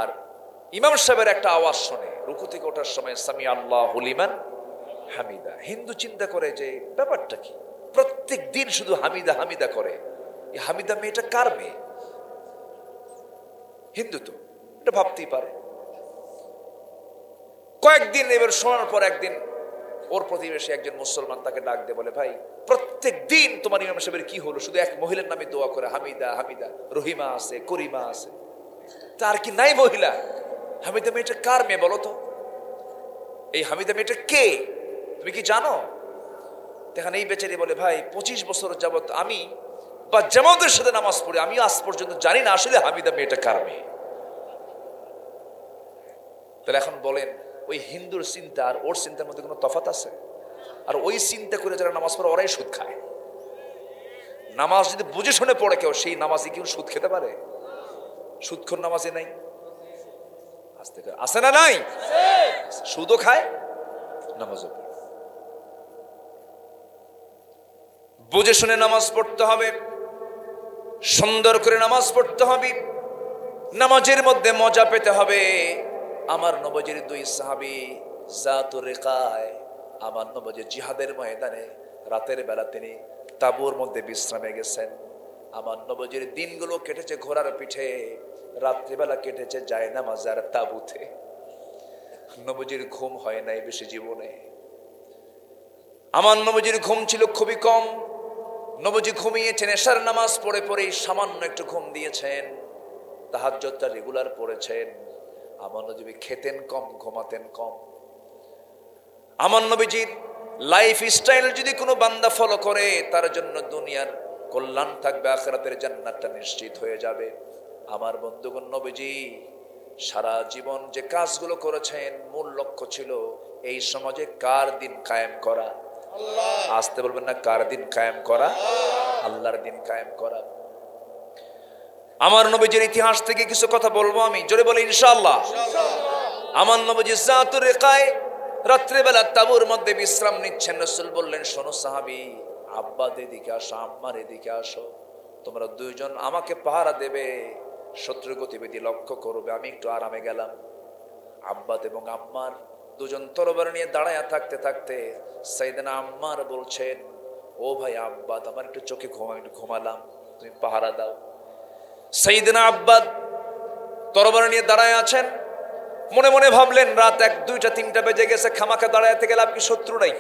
A: আর ইমাম সাহেবের একটা আওয়াজ শোনে রুকু থেকে ওঠার সময়, সামি আল্লাহু লিমান হামিদা। হিন্দু চিন্তা করে যে ব্যাপারটা কি, প্রত্যেক দিন শুধু হামিদা হামিদা করে। এই হামিদা মেয়েটা কার মেয়ে? হিন্দু তো, এটা ভাবতেই পারে। কয়েকদিন এবার শোনার পর একদিন ওর প্রতিবেশী একজন মুসলমান তাকে ডাক দিয়ে বলে, ভাই প্রত্যেক দিন তোমার ইমাম সাহেবের কি হলো? শুধু এক মহিলার নামে দোয়া করে, হামিদা হামিদা। রহিমা আছে, করিমা আছে, তার কি নাই মহিলা? হামিদা মেয়েটা কার মেয়ে বলো তো? এই হামিদা মেয়েটা কে, তুমি কি জানো? দেখেন এই বেচারি বলে, ভাই 25 বছর যাবত আমি বা জামাতের সাথে নামাজ পড়ি, আমি আজ পর্যন্ত জানি না আসলে হামিদা মেয়েটা কার মেয়ে। তাহলে এখন বলেন, ওই হিন্দুর চিন্তা আর ওর চিন্তার মধ্যে কোনো তফাৎ আছে? আর ওই চিন্তা করে যারা নামাজ পড়ে ওরাই সুদ খায়। নামাজ যদি বুঝে শুনে পড়ে কেউ, সেই নামাজে কেউ সুদ খেতে পারে? সুদখোর নামাজে নাই? আছে না নাই? সুদও খায়, নামাজও পড়ে। বুঝে শুনে নামাজ পড়তে হবে, সুন্দর করে নামাজ পড়তে হবে, নামাজের মধ্যে মজা পেতে হবে। আমার নবীর 2 সাহাবী জাতুর রিকায়, আমার নবী জিহাদের ময়দানে রাতের বেলা তিনি তাঁবুর মধ্যে বিশ্রামে গেছেন। আমার নবীর দিনগুলো কেটেছে ঘোড়ার পিঠে, রাত্রিবেলা কেটেছে জায়নামাজ আর তাঁবুতে। নবীর ঘুম হয় নাই বেশি জীবনে। আমার নবীর ঘুম ছিল খুবই কম। নবীজি ঘুমিয়েছেন, এশার নামাজ পড়ে পড়ে সামান্য একটু ঘুম দিয়েছেন, তাহাজ্জুদটা রেগুলার পড়েছেন। আমার নবী খেতেন কম, ঘুমাতেন কম। আমার নবীজির লাইফ স্টাইল যদি কোনো বান্দা ফলো করে, তার জন্য দুনিয়ার কল্যাণ থাকবে, আখিরাতের জান্নাতটা নিশ্চিত হয়ে যাবে। আমার বন্ধুগণ, নবীজি সারা জীবন যে কাজগুলো করেছেন, মূল লক্ষ্য ছিল এই সমাজে কার দিন কায়েম করা। আসতে বলবেন না, কার দিন কায়েম করা? আল্লাহর দিন কায়েম করা। আমার নবীজির ইতিহাস থেকে কিছু কথা বলবো আমি, জোরে বলি ইনশাআল্লাহ। আমার নবীজি যাতুর রিকায় রাত্রিবেলা তাঁবুর মধ্যে বিশ্রাম নিচ্ছেন। রাসূল বললেন, শোনো সাহাবী, আব্বাদ এদিকে আসো, আম্মার এদিকে আসো, তোমরা দুইজন আমাকে পাহারা দেবে, শত্রু গতিবিধি লক্ষ্য করবে। আমি একটু আরামে গেলাম। আব্বাদ এবং আম্মার দুজন তরবারি নিয়ে দাঁড়ায়া থাকতে থাকতে সাইয়েদনা আম্মার বলছেন, ও ভাই আব্বাদ, আমার একটু চোখে একটু ঘুমালাম, তুমি পাহারা দাও। সাইয়েদনা আব্বাদ তরবারি নিয়ে দাঁড়ায় আছেন, মনে মনে ভাবলেন রাত 1, 2, 3 বেজে গেছে, খামাখা দাঁড়াইতে গেলে আপনি শত্রু নাই।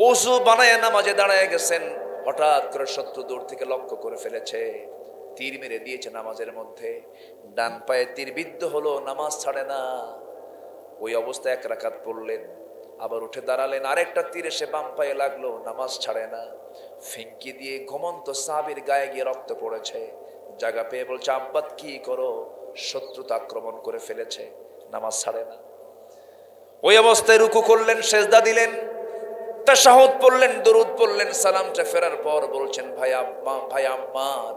A: ওযু বানায় নামাজে দাঁড়ায় গেছেন, হঠাৎ করে শত্রু দূর থেকে লক্ষ্য করে ফেলেছে, তীর মেরে দিয়েছে নামাজের মধ্যে। ডান পায়ে তীর বিদ্ধ হলো, নামাজ ছাড়ে না। ওই অবস্থায় 1 রাকাত পড়লেন, আবার উঠে দাঁড়ালেন, আরেকটা তীর এসে বাম পায়ে লাগলো, নামাজ ছাড়ে না। ফিঙ্কি দিয়ে ঘুমন্ত সাহাবীর গায়ে গিয়ে রক্ত পড়েছে। জায়গা পেয়ে বলছে, আব্বাদ কি করো, শত্রু তো আক্রমণ করে ফেলেছে, নামাজ ছাড়ে না। ওই অবস্থায় রুকু করলেন, সেজদা দিলেন, তাশাহুদ পড়লেন, দরুদ পড়লেন। সালামটা ফেরার পর বলছেন, ভাই আম্মার,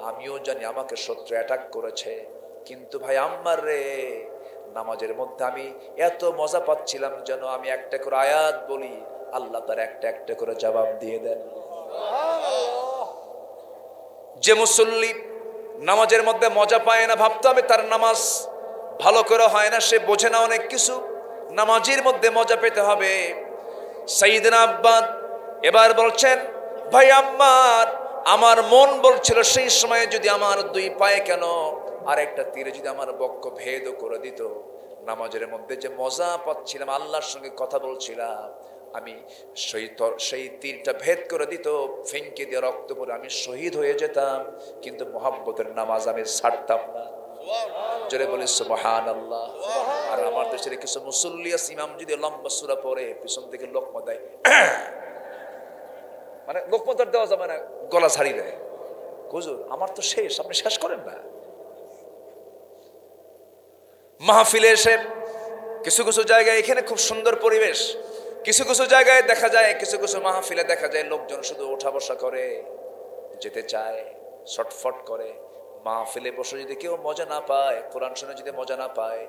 A: আমিও জানি আমাকে শত্রু অ্যাটাক করেছে, কিন্তু ভাই আম্মার রে, নামাজের মধ্যে আমি এত মজা পাচ্ছিলাম যেন আমি একটা করে আয়াত বলি, আল্লাহ তার একটা একটা করে জবাব দিয়ে দেন। যে মুসল্লি নামাজের মধ্যে মজা পায় না, ভাবতে হবে তার নামাজ ভালো করে হয় না, সে বোঝে না অনেক কিছু। নামাজের মধ্যে মজা পেতে হবে। সাইয়েদনা আব্বাদ এবার বলছেন, ভাই আম্মার, আমার মন বলছিল সেই সময়ে যদি আমার 2 পায়ে কেন আর একটা তীরে যদি আমার বক্ষ ভেদ করে দিত, নামাজের মধ্যে যে মজা পাচ্ছিলাম, আল্লাহর সঙ্গে কথা বলছিলাম, আমি সেই তীরটা ভেদ করে দিত, ফিঙ্কি দিয়ে রক্ত পড়ে আমি শহীদ হয়ে যেতাম, কিন্তু মোহাব্বতের নামাজ আমি ছাড়তাম না। জোরে বলি সুবহানাল্লাহ। আর আমার দেশের কিছু মুসল্লি আছে, ইমাম যদি লম্বা সূরা পড়ে পিছন থেকে লোকমা দেয়, মানে লোকমা তার দেওয়া যাবে না, গলা ছাড়িয়ে দেয়। হুজুর আমার তো শেষ, আপনি শেষ করেন না। মাহফিলে এসে কিছু কিছু জায়গায় এখানে খুব সুন্দর পরিবেশ, কিছু কিছু জায়গায় দেখা যায়, কিছু কিছু মাহফিলে দেখা যায় লোকজন শুধু ওঠা বসা করে, যেতে চায়, ছটফট করে। মাহফিলে বসে যদি কেউ মজা না পায়, কোরআন শুনে যদি মজা না পায়,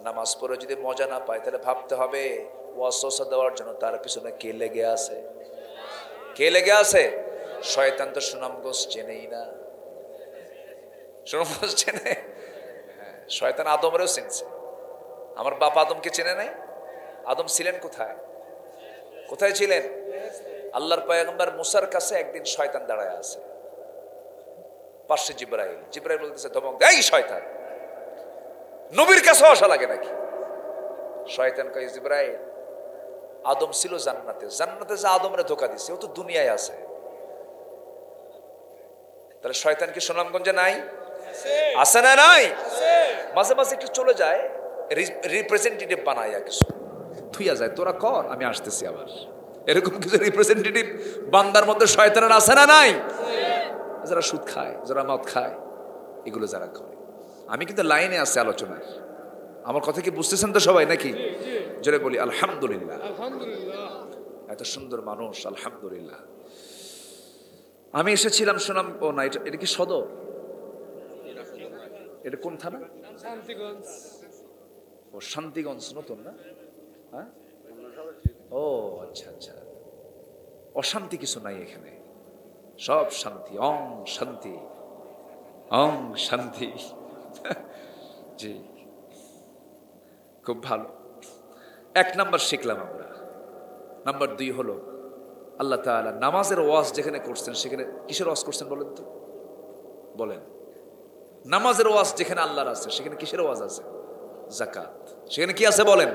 A: নামাজ পড়ে যদি মজা না পায়, তাহলে ভাবতে হবে ওয়াসওয়াসা দেওয়ার জন্য তার পিছনে কে লেগে আছে। কে লেগে আছে? শয়তান তো সুনামগঞ্জ চেনেই না। সুনামগঞ্জ চেনে? শয়তান আদমরেও চিনছে। আমার বাপ আদমকে চেনে নাই? আদম ছিলেন কোথায়? কোথায় ছিলেন? আল্লাহর পয়গম্বর মুসার কাছে একদিন শয়তান দাঁড়ায় আছে, পাশে জিবরাইল। জিবরাইল বলতেছে, ধমক দেয়, শয়তান নবীর কাছে আসা লাগে নাকি? শয়তান কয়, জিবরাইল, আদম ছিল জান্নাতে, জান্নাতে যে আদমরে ধোকা দিছে, ও তো দুনিয়ায় আছে। তাহলে শয়তান কি সুনামগঞ্জে নাই? আছে না নাই? মাঝে মাঝে একটু চলে যায়, রিপ্রেজেন্টেটিভ বানায় কিছু থুইয়া যায়, তোরা কর, আমি আসতেছি আবার। এরকম কিছু রিপ্রেজেন্টেটিভ বান্দার মধ্যে শয়তানের আছে না নাই? যারা সুদ খায়, যারা মদ খায়, এগুলো যারা করে। আমি কিন্তু লাইনে আছে আলোচনার। আমার কথা কি বুঝতেছেন তো সবাই নাকি? জোরে বলি আলহামদুলিল্লাহ। এত সুন্দর মানুষ, আলহামদুলিল্লাহ। আমি এসেছিলাম সুনাম, ও না, এটা কি সদর? এটা কোন থানা?
C: শান্তিগঞ্জ।
A: ও শান্তিগঞ্জ, নতুন না? হ্যাঁ, ও আচ্ছা আচ্ছা। অশান্তি কিছু নাই এখানে, সব শান্তি। অং শান্তি, অং শান্তি। জি, খুব ভালো। 1 নাম্বার শিখলাম আমরা। নাম্বার 2 হলো, আল্লাহ তাআলা নামাজের ওয়াজ যেখানে করছেন, সেখানে কিসের ওয়াজ করছেন বলেন তো? বলেন। নামাজের ওয়াজ যেখানে আল্লাহর আছে, সেখানে কিসের ওয়াজ আছে? যাকাত। সেখানে কি আছে বলেন?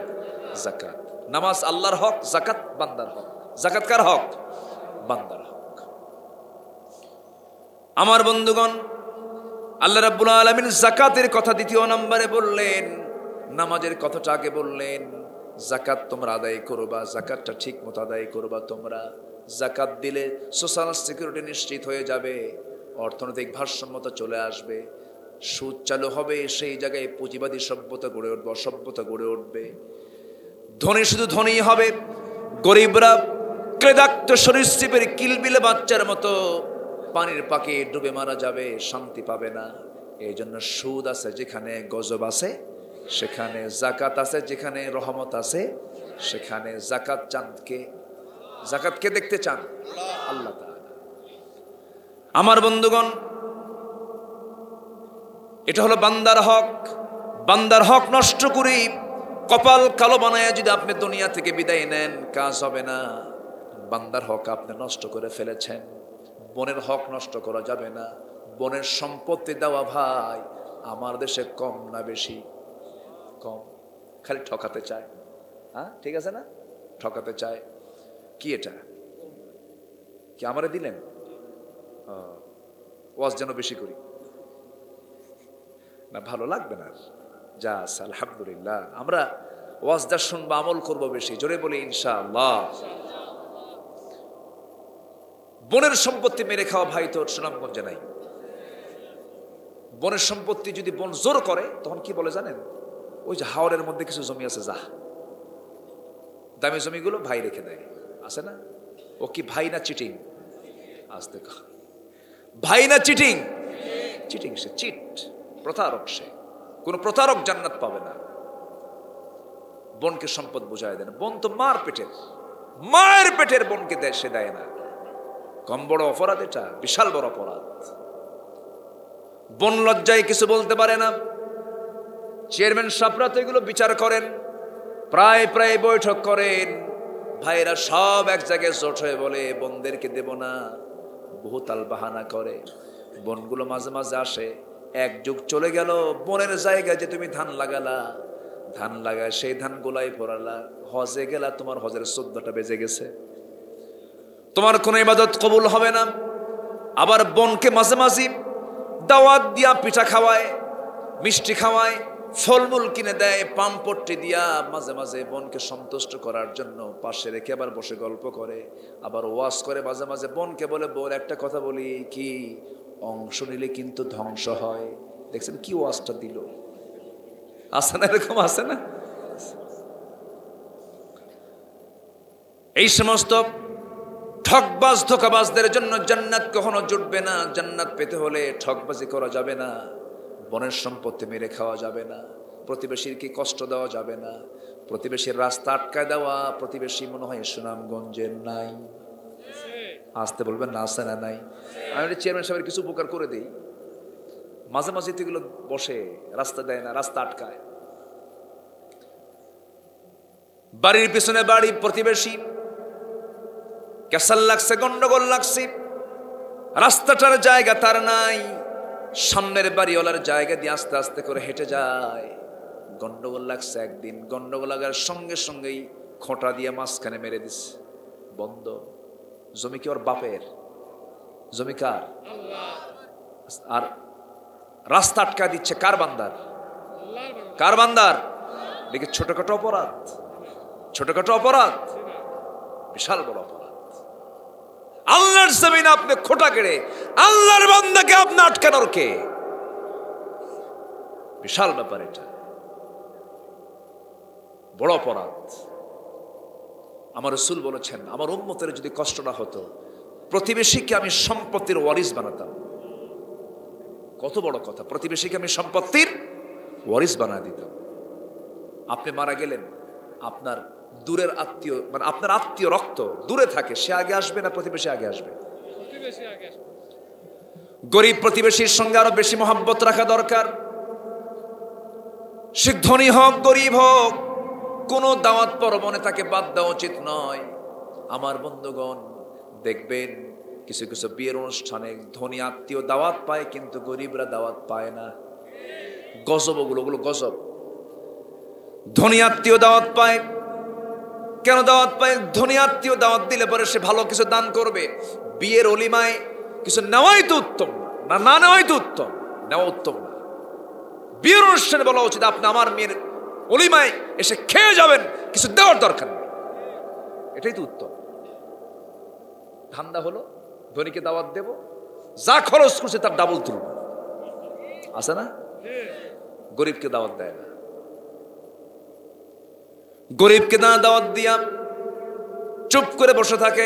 A: যাকাত। নামাজ আল্লাহর হক, যাকাত বান্দার হক। যাকাত কার হক? বান্দার হক। আমার বন্ধুগণ, আল্লাহ রাব্বুল আলামিন যাকাতের কথা দ্বিতীয় নম্বরে বললেন, নামাজের কথাটা আগে বললেন। যাকাত তোমরা আদায় করবা, যাকাতটা ঠিক মতো আদায় করবা। তোমরা যাকাত দিলে সোশ্যাল সিকিউরিটি নিশ্চিত হয়ে যাবে, অর্থনৈতিক ভারসাম্যতা চলে আসবে, সুদ চালু হবে, সেই জায়গায় পুঁজিবাদী সভ্যতা গড়ে উঠবে, অসভ্যতা গড়ে উঠবে। ধনী শুধু ধনী হবে, গরিবরা ক্লেদাক্ত সরীসৃপের কিলবিলে বাচ্চার মতো পানির পাকে ডুবে মারা যাবে, শান্তি পাবে না। এই জন্য সুদ আছে যেখানে, গজব আছে সেখানে, যাকাত আছে যেখানে, রহমত আছে সেখানে। যাকাত চাঁদকে, যাকাতকে দেখতে চান আল্লাহ তাআলা। আমার বন্ধুগণ, এটা হলো বান্দার হক। বান্দার হক নষ্ট করে কপাল কালো বানায় যদি আপনি দুনিয়া থেকে বিদায় নেন, কাজ হবে না। বান্দার হক আপনি নষ্ট করে ফেলেছেন। বোনের হক নষ্ট করা যাবে না। বোনের সম্পত্তি দেওয়া ভাই আমার দেশে কম না বেশি? কম। খালি ঠকাতে চায়। হ্যাঁ, ঠিক আছে না? ঠকাতে চায়। কি এটা কি আমারে দিলেন? ওয়াজ যেন বেশি করি না, ভালো লাগবে না। যা আছে আলহামদুলিল্লাহ, আমরা ওয়াজটা শুনবো, আমল করবো বেশি। জোরে বলি ইনশাআল্লাহ। বোনের সম্পত্তি মেরে খাওয়া ভাই তো সুনামগঞ্জে নাই। বোনের সম্পত্তি যদি বোন জোর করে তখন কি বলে জানেন? ওই যে হাওরের মধ্যে কিছু জমি আছে, যা দামি জমিগুলো ভাই রেখে দেয়, আছে না? ও কি ভাই না চিটিং? আসতে ভাই না চিটিং? চিটিং, সে চিট, প্রতারক। সে কোন প্রতারক জান্নাত পাবে না। বোনকে সম্পদ বুঝায় দেন। বোন তো মার পেটের, মায়ের পেটের বোনকে দেয়, সে দেয় না। কম বড় অপরাধ এটা? বিশাল বড় অপরাধ। বোন লজ্জায় কিছু বলতে পারে না। চেয়ারম্যান সাহেবরা তো এগুলো বিচার করেন, প্রায় প্রায় বৈঠক করেন। ভাইরা সব এক জায়গায় জোট হয়ে বলে বোনদেরকে দেব না, বহুতাল বাহানা করে। বোনগুলো মাঝে মাঝে আসে, এক যুগ চলে গেল, বোনের জায়গায় যে তুমি ধান লাগালা, ধান লাগায় সেই ধান গোলাই পড়ালা, হজে গেলা, তোমার হজের 14টা বেজে গেছে, তোমার কোনো ইবাদত কবুল হবে না। আবার বোনকে মাঝে মাঝে দাওয়াত দিয়া পিঠা খাওয়ায়, মিষ্টি খাওয়ায়, ফলমূল কিনে দেয়, পামপট্টি দিয়া মাঝে মাঝে বোনকে সন্তুষ্ট করার জন্য পাশে রেখে আবার বসে গল্প করে, আবার ওয়াজ করে। মাঝে মাঝে বোনকে বলে, বোন একটা কথা বলি, কি অংশ নিলে কিন্তু ধ্বংস হয়। দেখছেন কি ওয়াজটা দিল? আছে না এরকম? আছে না? এই সমস্ত ঠকবাজ ধোকাবাজদের জন্য জান্নাত কখনো জুটবে না। জান্নাত পেতে হলে ঠকবাজি করা যাবে না, বনের সম্পত্তি মেরে খাওয়া যাবে না, প্রতিবেশীর কি কষ্ট দেওয়া যাবে না, প্রতিবেশীর রাস্তা আটকায় দেওয়া। প্রতিবেশী মনে হয় সুনামগঞ্জের নাই? আসতে বলবেন না, আছে না নাই? আমি চেয়ারম্যান সাহেবের কিছু উপকার করে দিই, মাঝে মাঝে তো এগুলো বসে, রাস্তা দেয় না, রাস্তা আটকায়। বাড়ির পিছনে বাড়ি, প্রতিবেশী, ক্যাসাল লাগছে, গন্ডগোল লাগছে, রাস্তাটার জায়গা তার নাই, সামনের বাড়িওয়ালার জায়গা দিয়ে আস্তে আস্তে করে হেঁটে যায়। গন্ডগোল লাগছে একদিন, গন্ডগোল লাগার সঙ্গে সঙ্গেই খোঁটা দিয়ে মাঝখানে মেরে দিস, বন্ধ। জমি কি ওর বাপের? জমি কার? আর রাস্তা আটকা দিচ্ছে কার? বান্দার। কার? বান্দার। দেখে ছোটখাটো অপরাধ, ছোটখাটো অপরাধ, বিশাল বড় অপরাধ। আল্লাহর জমিন আপনি খোঁটা কেড়ে আল্লাহর বান্দাকে আপনি আটকানোর কে? বিশাল ব্যাপার এটা, বড় অপরাধ। আমার রাসূল বলেছেন, আমার উম্মতের যদি কষ্ট না হতো, প্রতিবেশীকে আমি সম্পত্তির ওয়ারিস বানাতাম। কত বড় কথা! প্রতিবেশীকে আমি সম্পত্তির ওয়ারিস বানিয়ে দিতাম। আপনি মারা গেলেন, আপনার দূরের আত্মীয়, মানে আপনার আত্মীয় রক্ত দূরে থাকে, সে আগে আসবে না প্রতিবেশী আগে আসবে? গরিব প্রতিবেশীর সঙ্গে আরো বেশি মহব্বত রাখা দরকার। সে ধনী হোক গরিব হোক, কোন দাওয়াত পরবনে তাকে বাদ দেওয়া উচিত নয়। আমার বন্ধুগণ, দেখবেন কিছু কিছু বিয়ের অনুষ্ঠানে ধনী আত্মীয় দাওয়াত পায়, কিন্তু গরিবরা দাওয়াত পায় না। গজব ওগুলো, ওগুলো গজব। ধনী আত্মীয় দাওয়াত পায়, কেন দাওয়াত পায়? ধনী আত্মীয় দাওয়াত দিলে পরে সে ভালো কিছু দান করবে। বিয়ের অলিমায় কিছু নেওয়াই তো উত্তম না। না, না নেওয়াই তো উত্তম, নেওয়া উত্তম না। বিয়ের অনুষ্ঠানে বলা উচিত আপনি আমার মেয়ের অলিমায় এসে খেয়ে যাবেন, কিছু দেওয়ার দরকার নেই, এটাই তো উত্তম। ধান্দা হলো ধনীকে দাওয়াত দেব, যা খরচ করছে তার ডাবল তুলব, আছে না? গরিবকে দাওয়াত দেয় না, গরিবকে না দাওয়াত দিয়া চুপ করে বসে থাকে।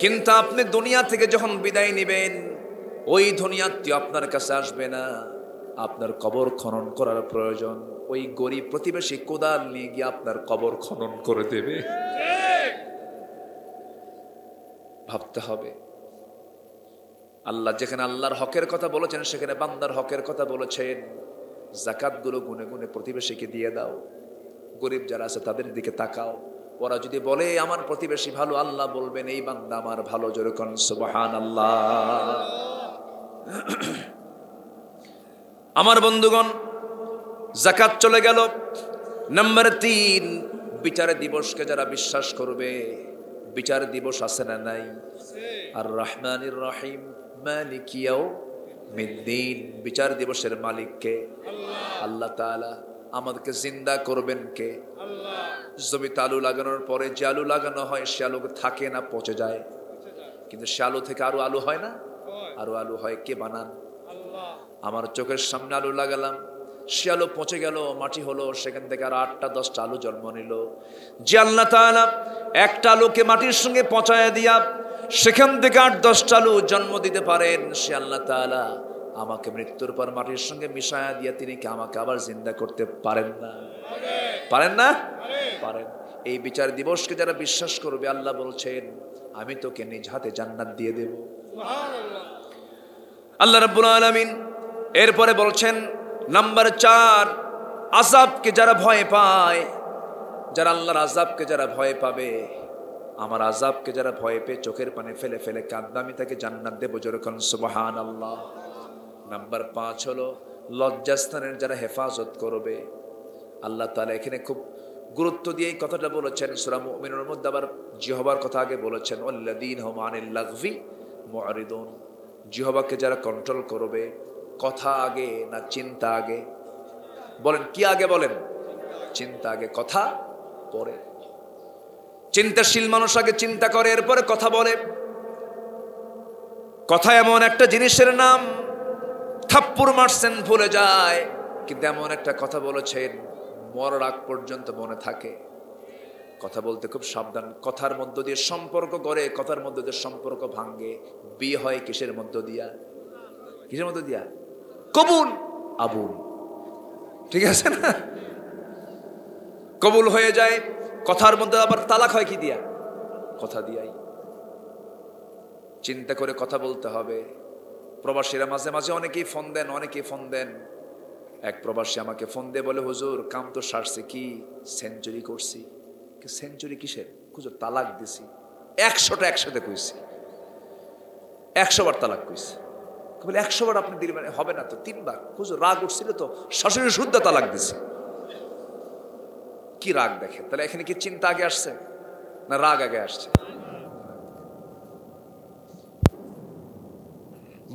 A: কিন্তু আপনি দুনিয়া থেকে যখন বিদায় নেবেন, ওই ধনী আত্মীয় আপনার কাছে আসবে না, আপনার কবর খনন করার প্রয়োজন। ওই গরিব প্রতিবেশী কোদাল নিয়ে গিয়ে আপনার কবর খনন করে দেবে। ভাবতে হবে। আল্লাহ যেখানে আল্লাহর হকের কথা বলেছেন, সেখানে বান্দার হকের কথা বলেছেন। যাকাতগুলো গুনে গুনে প্রতিবেশীকে দিয়ে দাও, গরিব যারা আছে তাদের দিকে তাকাও। ওরা যদি বলে আমার প্রতিবেশী ভালো, আল্লাহ বলবেন এই বান্দা আমার ভালো, জোরে কোন সুবহানাল্লাহ। আমার বন্ধুগণ, যাকাত চলে গেল। নাম্বার 3, বিচার দিবসকে যারা বিশ্বাস করবে, বিচার দিবস আছে না নাই? আর রহমানির রহিম মালিক ইয়াউমিদ্দিন, বিচার দিবসের মালিক কে? আল্লাহ তাআলা। আমাদেরকে জিন্দা করবেন কে? আল্লাহ। জমিতে আলু লাগানোর পরে যে আলু লাগানো হয় সে আলু থাকে না, পচে যায়, কিন্তু সে আলু থেকে আরো আলু হয় না? আরো আলু হয়, কে বানান? আল্লাহ। আমার চোখের সামনে আলু লাগালাম, সে আলু পচে গেল, মাটি হলো, সেখান থেকে আর 8টা 10টা আলু জন্ম নিল। যে আল্লাহ তাআলা একটা আলুকে মাটির সঙ্গে পচায় দিয়া সেখান থেকে 8-10টা আলু জন্ম দিতে পারেন, সে আল্লাহ তাআলা আমাকে মৃত্যুর পর মাটির সঙ্গে মিশায়া দিয়া তিনি কি আমাকে আবার জিন্দা করতে পারেন না? পারেন না? পারেন। এই বিচার দিবসকে যারা বিশ্বাস করবে, আল্লাহ বলছেন আমি তোকে নিজ হাতে জান্নাত দিয়ে দেব। আল্লাহ রাব্বুল আলামিন এরপরে বলছেন নাম্বার 4, আযাবকে যারা ভয় পায়, যারা আল্লাহর আযাবকে যারা ভয় পাবে, আমার আযাবকে যারা ভয় পেয়ে চোখের পানি ফেলে ফেলে কাঁদবে, আমি তাকে জান্নাত দেব, জোরে কোন সুবহানাল্লাহ। নাম্বার 5 হলো লজ্জাস্থানের যারা হেফাজত করবে। আল্লাহ তাআলা এখানে খুব গুরুত্ব দিয়ে এই কথাটা বলেছেন। সূরা মুমিনুনের মধ্যে আবার জিহবার কথা আগে বলেছেন, ওয়াল্লাযীনা হুম আনিল লাগভি মুআরিদুন। জিহবাকে যারা কন্ট্রোল করবে, কথা আগে না চিন্তা আগে? বলেন কি আগে? বলেন চিন্তা আগে, কথা পরে। চিন্তাশীল মানুষ আগে চিন্তা করে, এরপরে কথা বলে। কথা এমন একটা জিনিসের নাম, থাপ্পড় মারছেন ভুলে যায়, কিন্তু এমন একটা কথা বলেছেন মরার আগ পর্যন্ত মনে থাকে। কথা বলতে খুব সাবধান। কথার মধ্য দিয়ে সম্পর্ক গড়ে, কথার মধ্য দিয়ে সম্পর্ক ভাঙ্গে। বিয়ে হয় কিসের মধ্য দিয়া? কিসের মধ্য দিয়া? কবুল আবুল, ঠিক আছে না? কবুল হয়ে যায় কথার মধ্যে, আবার তালাক হয় কি দিয়া? কথা দিয়াই। চিন্তা করে কথা বলতে হবে। প্রবাসীরা মাঝে মাঝে অনেকেই ফোন দেন। এক প্রবাসী আমাকে ফোন দিয়ে বলে, হুজুর কাম তো সারছে, কি সেঞ্চুরি করছি। সেঞ্চুরি কিসের? হুজুর তালাক দিছি। 100টা একসাথে কইছি, 100 বার তালাক কইছি। বলে 100 বার আপনি দিলেন, হবে না তো 3 বার। হুজুর রাগ উঠছিল তো, শাশুড়ি শুদ্ধ তালাক দিছি। কি রাগ দেখেন? তাহলে এখানে কি চিন্তা আগে আসছে না রাগ আগে আসছে?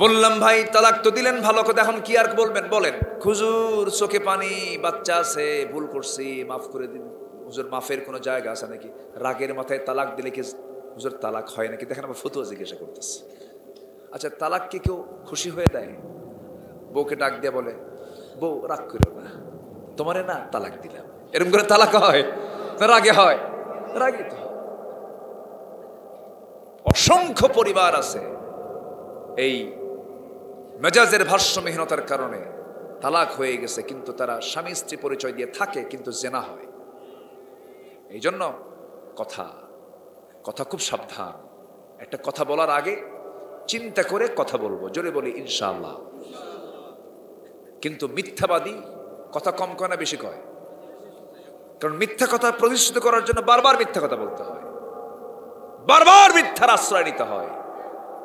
A: বললাম ভাই তালাক তো দিলেন ভালো কথা, এখন কি আর বলবেন? বলেন হুজুর চোখে পানি, বাচ্চা আছে, ভুল করছি, মাফ করে দিন। হুজুর মাফের কোনো জায়গা আছে নাকি? রাগের মাথায় তালাক দিলে কি হুজুর তালাক হয় নাকি? দেখেন আমার ফতুয়া জিজ্ঞাসা করতেছে। আচ্ছা তালাক কি কেউ খুশি হয়ে দেয়? বউকে ডাক দিয়ে বলে, বউ রাগ করো না, তোমারে না তালাক দিলাম, এরকম করে তালাক হয় না রাগে হয়? রাগে তো। অসংখ্য পরিবার আছে এই মেজাজের ভারসাম্যহীনতার কারণে তালাক হয়ে গেছে, কিন্তু তারা স্বামী স্ত্রী পরিচয় দিয়ে থাকে, কিন্তু জেনা হয়। এই জন্য কথা খুব সাবধান। একটা কথা বলার আগে চিন্তা করে কথা বলবো, জোরে বলি ইনশাআল্লাহ। কিন্তু মিথ্যাবাদী কথা কম কয় না বেশি কয়? কারণ মিথ্যা কথা প্রতিষ্ঠিত করার জন্য বারবার মিথ্যা কথা বলতে হয়, বারবার মিথ্যার আশ্রয় নিতে হয়।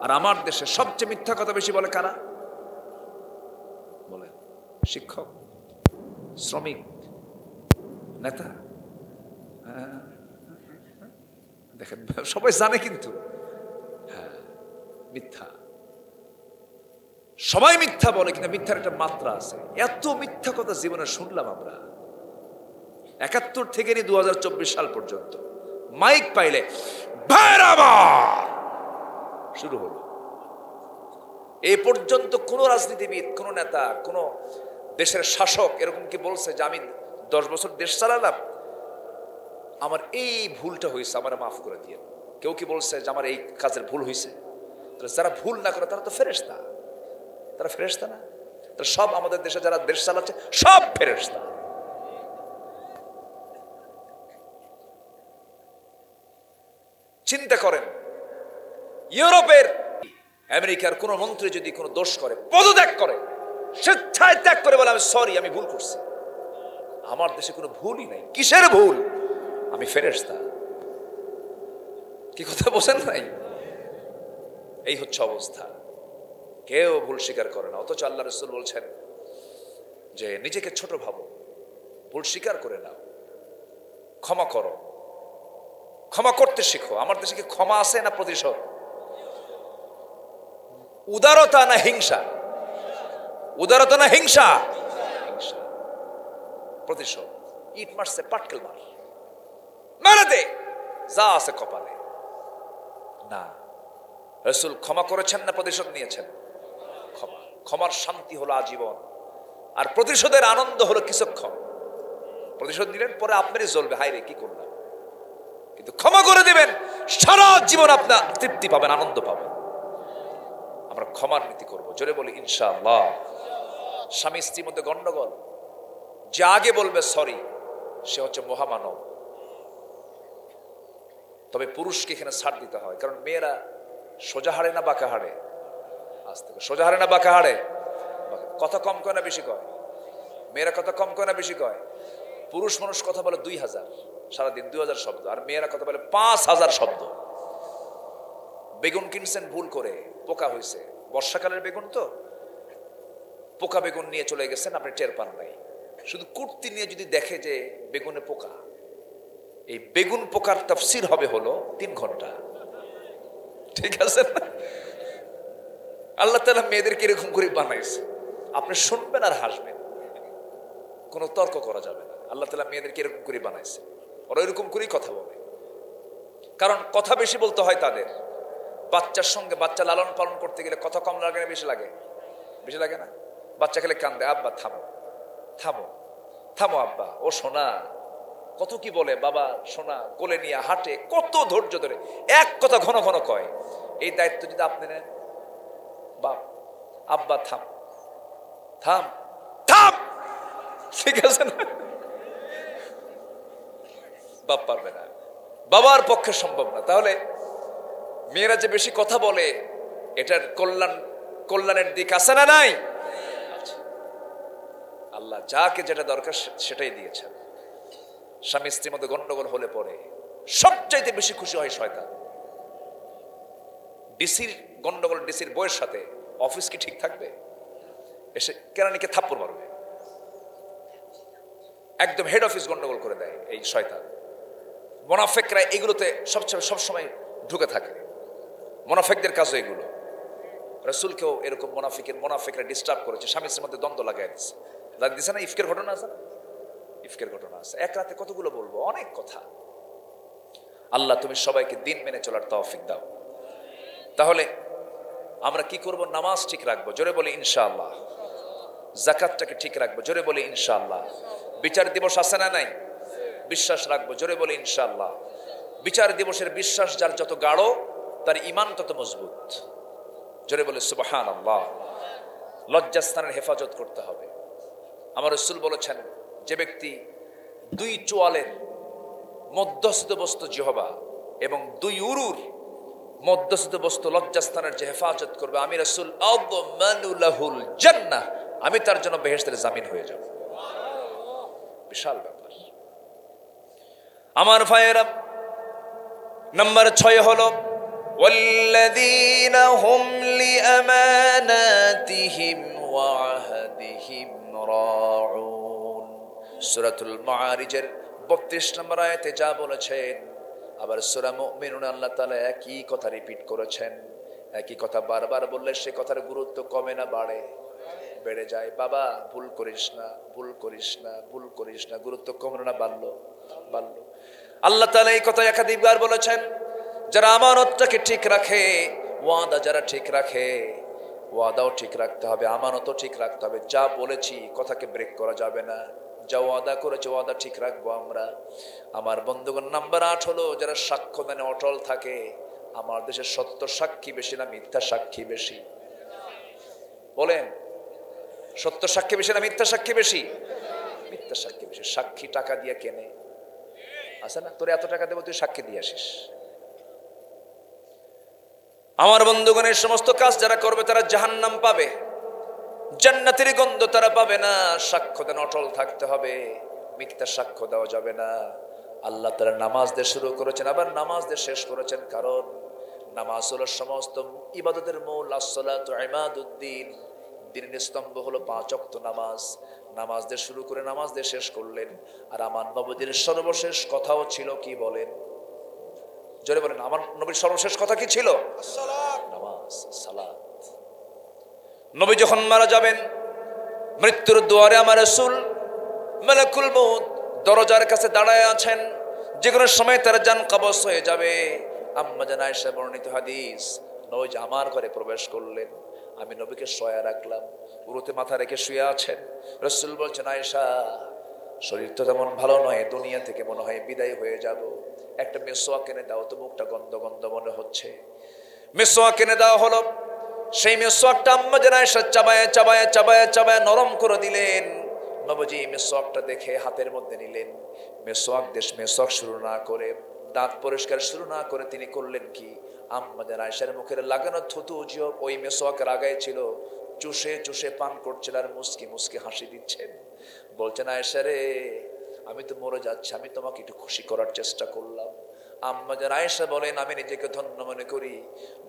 A: আর আমার দেশে সবচেয়ে মিথ্যা কথা বেশি বলে কারা? বলে শিক্ষক, শ্রমিক, নেতা। দেখেন সবাই জানে, কিন্তু হ্যাঁ মিথ্যা। সবাই মিথ্যা বলে, কিন্তু মিথ্যার একটা মাত্রা আছে। এত মিথ্যা কথা জীবনে শুনলাম আমরা 71 থেকে নিয়ে 2024 সাল পর্যন্ত। মাইক পাইলে শুরু হলো। এই পর্যন্ত কোন রাজনীতিবিদ, কোন নেতা, কোন দেশের শাসক এরকম কি বলছে যে আমি 10 বছর দেশ চালালাম, আমার এই ভুলটা হয়েছে, আমার মাফ করে দিয়ে? কেউ কি বলছে যে আমার এই কাজের ভুল হয়েছে? যারা ভুল না করে তারা তো ফেরেশতা। তারা ফেরেশতা না? তারা সব আমাদের দেশে যারা দেশ চালাচ্ছে সব ফেরেশতা। চিন্তা করেন, ইউরোপের, আমেরিকার কোন মন্ত্রী যদি কোনো দোষ করে, পদত্যাগ করে, স্বেচ্ছায় ত্যাগ করে, বলে আমি সরি, আমি ভুল করছি। আমার দেশে কোনো ভুলই নাই। কিসের ভুল? আমি ফেরেশতা। কি কথা বোঝেন নাই? এই হচ্ছে অবস্থা। কেউ ভুল স্বীকার করে না, অথচ আল্লাহ রাসূল বলছেন যে নিজেকে ছোট ভাবো, ভুল স্বীকার করে নাও, ক্ষমা করো, ক্ষমা করতে শিখো। আমার দেশে কি ক্ষমা আছে না প্রতিশোধ? উদারতা না হিংসা? উদারতা না হিংসা? প্রতিশোধ। ইট মারছে পাটকেল মার, মেরে দে, যা আছে কপালে। না, রাসূল ক্ষমা করেছেন না প্রতিশোধ নিয়েছেন? ক্ষমা। ক্ষমার শান্তি হলো আজীবন, আর প্রতিশোধের আনন্দ হলো কিছুক্ষণ। প্রতিশোধ নিলেন, পরে আপনারই জ্বলবে, হায় রে কি করলাম। কিন্তু ক্ষমা করে দিবেন, সারা জীবন আপনার তৃপ্তি পাবেন, আনন্দ পাবেন। আমরা ক্ষমার নীতি করব, জোরে বলি ইনশাআল্লাহ। স্বামী স্ত্রীর মধ্যে গন্ডগোল, যে আগে বলবে সরি সে হচ্ছে মহামানব। তবে পুরুষকে এখানে ছাড় দিতে হয়, কারণ মেয়েরা সোজা হাড়ে না বাঁকা হাড়ে? আজ থেকে সোজা হাড়ে না বাঁকা হাড়ে? কথা কম কয় না বেশি কয়? মেয়েরা কথা কম কয় না বেশি কয়? পুরুষ মানুষ কথা বলে 2000, সারাদিন 2000 শব্দ, আর মেয়েরা কথা বলে 5000 শব্দ। বেগুন কিনছেন ভুল করে, পোকা হয়েছে, বর্ষাকালের বেগুন তো, পোকা বেগুন নিয়ে চলে গেছেন, আপনি টের পান নাই। শুধু কুর্তি নিয়ে যদি দেখে যে বেগুনে পোকা, এই বেগুন পোকার তাফসীর হবে হলো 3 ঘন্টা। ঠিক আছে না? আল্লাহ তাআলা মেয়েদেরকে এরকম করে বানাইছে, আপনি শুনবেন আর হাসবেন, কোনো তর্ক করা যাবে না। আল্লাহ তাআলা মেয়েদেরকে এরকম করে বানাইছে, ওরা এরকম করেই কথা বলে। কারণ কথা বেশি বলতে হয় তাদের। বাচ্চার সঙ্গে, বাচ্চা লালন পালন করতে গেলে কথা কম লাগে না বেশি লাগে? বেশি লাগে না? বাচ্চা খেলে কান্দে, আব্বা থামো, থামো, থামো আব্বা, ও সোনা, কত কি বলে, বাবা সোনা, কোলে নিয়ে হাঁটে, কত ধৈর্য ধরে এক কথা ঘন ঘন কয়। এই দায়িত্ব যদি আপনি নেন, বাপ, আব্বা থাম, থাম, থাম, ঠিক আছে না? বাপ পারবে না, বাবার পক্ষে সম্ভব না। তাহলে মেয়েরা যে বেশি কথা বলে, এটার কল্যাণের দিক আছে না নাই? আল্লাহ যাকে যেটা দরকার সেটাই দিয়েছেন। স্বামী স্ত্রীর মধ্যে গন্ডগোল হলে পরে সবচাইতে বেশি খুশি হয় শয়তান। ডিসির গন্ডগোল, ডিসির বইয়ের সাথে অফিস কি ঠিক থাকবে? এসে কেরানিকে থাপ্পড় মারবে, একদম হেড অফিস গন্ডগোল করে দেয় এই শয়তান। মুনাফিকরা এগুলোতে সবসময় ঢুকে থাকে, মুনাফিকদের কাজও এগুলো। রাসূলকেও এরকম মুনাফিকরা ডিস্টার্ব করেছে, স্বামী স্ত্রীর মধ্যে দ্বন্দ্ব লাগাই দিচ্ছে না? ইফকের ঘটনা আছে না? ইফকের ঘটনা আছে। এক রাতে কতগুলো বলবো, অনেক কথা। আল্লাহ তুমি সবাইকে দিন মেনে চলার তৌফিক দাও। তাহলে আমরা কি করব? নামাজ ঠিক রাখবো, জোরে বলি ইনশাআল্লাহ। যাকাতটাকে ঠিক রাখবো, জোরে বলি ইনশাআল্লাহ। বিচার দিবস আছে না নাই? বিশ্বাস রাখবো, জোরে বলি ইনশাআল্লাহ। বিচার দিবসের বিশ্বাস যার যত গাঢ়, তার ঈমান তত মজবুত, জোরে বলে সুবহানাল্লাহ। লজ্জাস্থানের হেফাজত করতে হবে। আমার রাসূল বলেছেন, যে ব্যক্তি 2 চোয়ালের মধ্যস্থ বস্তু জিহবা এবং 2 উরুর মধ্যস্থ বস্তু লজ্জাস্থানের যে হেফাজত করবে, আমি রাসূল আযমানু লাহুল জান্নাহ, আমি তার জন্য বেহেশতের জামিন হয়ে যাব। বিশাল ব্যাপার। আমার ভাইয়েরা, নাম্বার 6 হলো ওয়াল্লাযীনা হুম লিআমানাতিহিম ওয়া আহদিহিম রাউন। সূরাতুল মাআরিজের 32 নম্বর আয়াতে যা বলেছেন, আবার সূরা মুমিনুন আল্লাহ তাআলা একই কথা রিপিট করেছেন। একই কথা বারবার বললে সে কথার গুরুত্ব কমে না বাড়ে? বেড়ে যায়। বাবা ভুল করিস না, ভুল করিস না, ভুল করিস না, গুরুত্ব কমলো না বাড়লো? বাড়লো। আল্লাহ তাআলা এই কথা একাধিকবার বলেছেন, যারা আমানতটাকে ঠিক রাখে, ওয়াদা যারা ঠিক রাখে, ওয়াদাও ঠিক রাখতে হবে, আমানতও ঠিক রাখতে হবে। যা বলেছি কথাকে ব্রেক করা যাবে না, যা ওয়াদা করেছে ওয়াদা ঠিক রাখবো আমরা। আমার বন্ধুগণ, নাম্বার 8 হলো যারা সাক্ষ্য দানে অটল থাকে। আমার দেশে সত্য সাক্ষী বেশি না মিথ্যা সাক্ষী বেশি? বলেন, সত্য সাক্ষী বেশি না মিথ্যা সাক্ষী বেশি? মিথ্যা সাক্ষী বেশি। সাক্ষী টাকা দিয়ে কেনে, আছে না? তোর এত টাকা দেবো, তুই সাক্ষী দিয়ে আসিস। আমার বন্ধুগণের সমস্ত কাজ যারা করবে তারা জাহান্নাম পাবে, জান্নাতের গন্ধ তারা পাবে না। সাক্ষ্য দেন অটল থাকতে হবে, মিথ্যা সাক্ষ্য দেওয়া যাবে না। আল্লাহ তাআলা নামাজ দিয়ে শুরু করেছেন, আবার নামাজ দিয়ে শেষ করেছেন, কারণ নামাজ হলো সমস্ত ইবাদতের মূল। আসসালাতু ইমাদুদ্দিন, দ্বীনের স্তম্ভ হলো 5 ওয়াক্ত নামাজ। নামাজ দিয়ে শুরু করে নামাজ দিয়ে শেষ করলেন। আর আমার নবীর সর্বশেষ কথাও ছিল কি? বলেন, জোরে বলেন, আমার নবীর সর্বশেষ কথা কি ছিল? নামাজ, সালাত। নবী যখন মারা যাবেন, মৃত্যুর দুয়ারে আমার রাসূল মালাকুল মউত দরজার কাছে দাঁড়ায় আছেন। যে কোনো সময় তার জান কবজ হয়ে যাবে। আম্মা জান আয়েশা বর্ণিত হাদিস, নবী আমার ঘরে প্রবেশ করলেন, আমি নবীকে শোয়া রাখলাম, উরুতে মাথা রেখে শুয়ে আছেন। রাসূল বলছেন, আয়েশা শরীর তো তেমন ভালো নয়, দুনিয়া থেকে মনে হয় বিদায় হয়ে যাব, একটা মেসওয়াক এনে দাও তো, মুখটা গন্ধ গন্ধ মনে হচ্ছে। মেসওয়াক এনে দেওয়া হলো। সেই মেসওয়াকটা আম্মা জান আয়েশা চাবায় চাবায় চাবায় চাবায় নরম করে দিলেন। নবীজি মেসওয়াকটা দেখে হাতের মধ্যে নিলেন। মেসওয়াক শুরু না করে, দাঁত পরিষ্কার শুরু না করে তিনি করলেন কি? আম্মা জান আয়েশার মুখের লাগানো থুতু ওই মেসওয়াকের আগায় ছিল, চুষে চুষে পান করছেন আর মুস্কি মুস্কি হাসি দিচ্ছেন। বলছেন, আয়েশা রে, আমি তো মরে যাচ্ছি, আমি তোমাকে একটু খুশি করার চেষ্টা করলাম। আম্মা জান আয়েশা বলেন, আমি নিজেকে ধন্য মনে করি,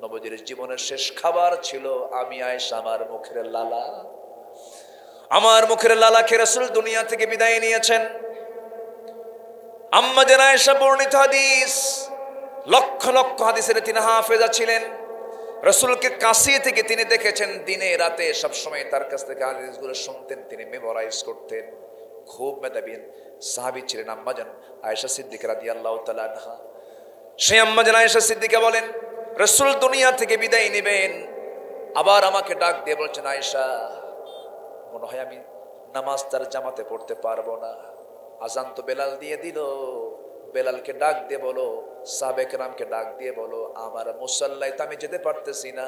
A: নবীর জীবনের শেষ খাবার ছিল আমি আয়েশা আমার মুখের লালা, আমার মুখের লালাকে রাসূল দুনিয়া থেকে বিদায় নিয়েছেন। আম্মা জান আয়েশা বর্ণিত হাদিস, লক্ষ লক্ষ হাদিসের তিনি হাফেজা ছিলেন। রাসূলকে কাছে থেকে তিনি দেখেছেন, দিনে রাতে সবসময় তার কাছ থেকে হাদিসগুলো শুনতেন, তিনি মেমোরাইজ করতেন। খুব মেধাবী সাহাবী ছিলেন আম্মা জান আয়েশা সিদ্দিকা রাদিয়াল্লাহু তাআলা আনহা। সেই আম্মা জান আয়েশা সিদ্দিকা বলেন, রাসূল দুনিয়া থেকে বিদায় নেবেন, আবার আমাকে ডাক দিয়ে বলছেন, আয়েশা মনে হয় আমি নামাজ তার জামাতে পড়তে পারবো না। আজান তো বেলাল দিয়ে দিল, বেলালকে ডাক দিয়ে বলো, সাহাবে কেরামকে ডাক দিয়ে বলো, আমার মুসাল্লায় তো আমি যেতে পারতেছি না,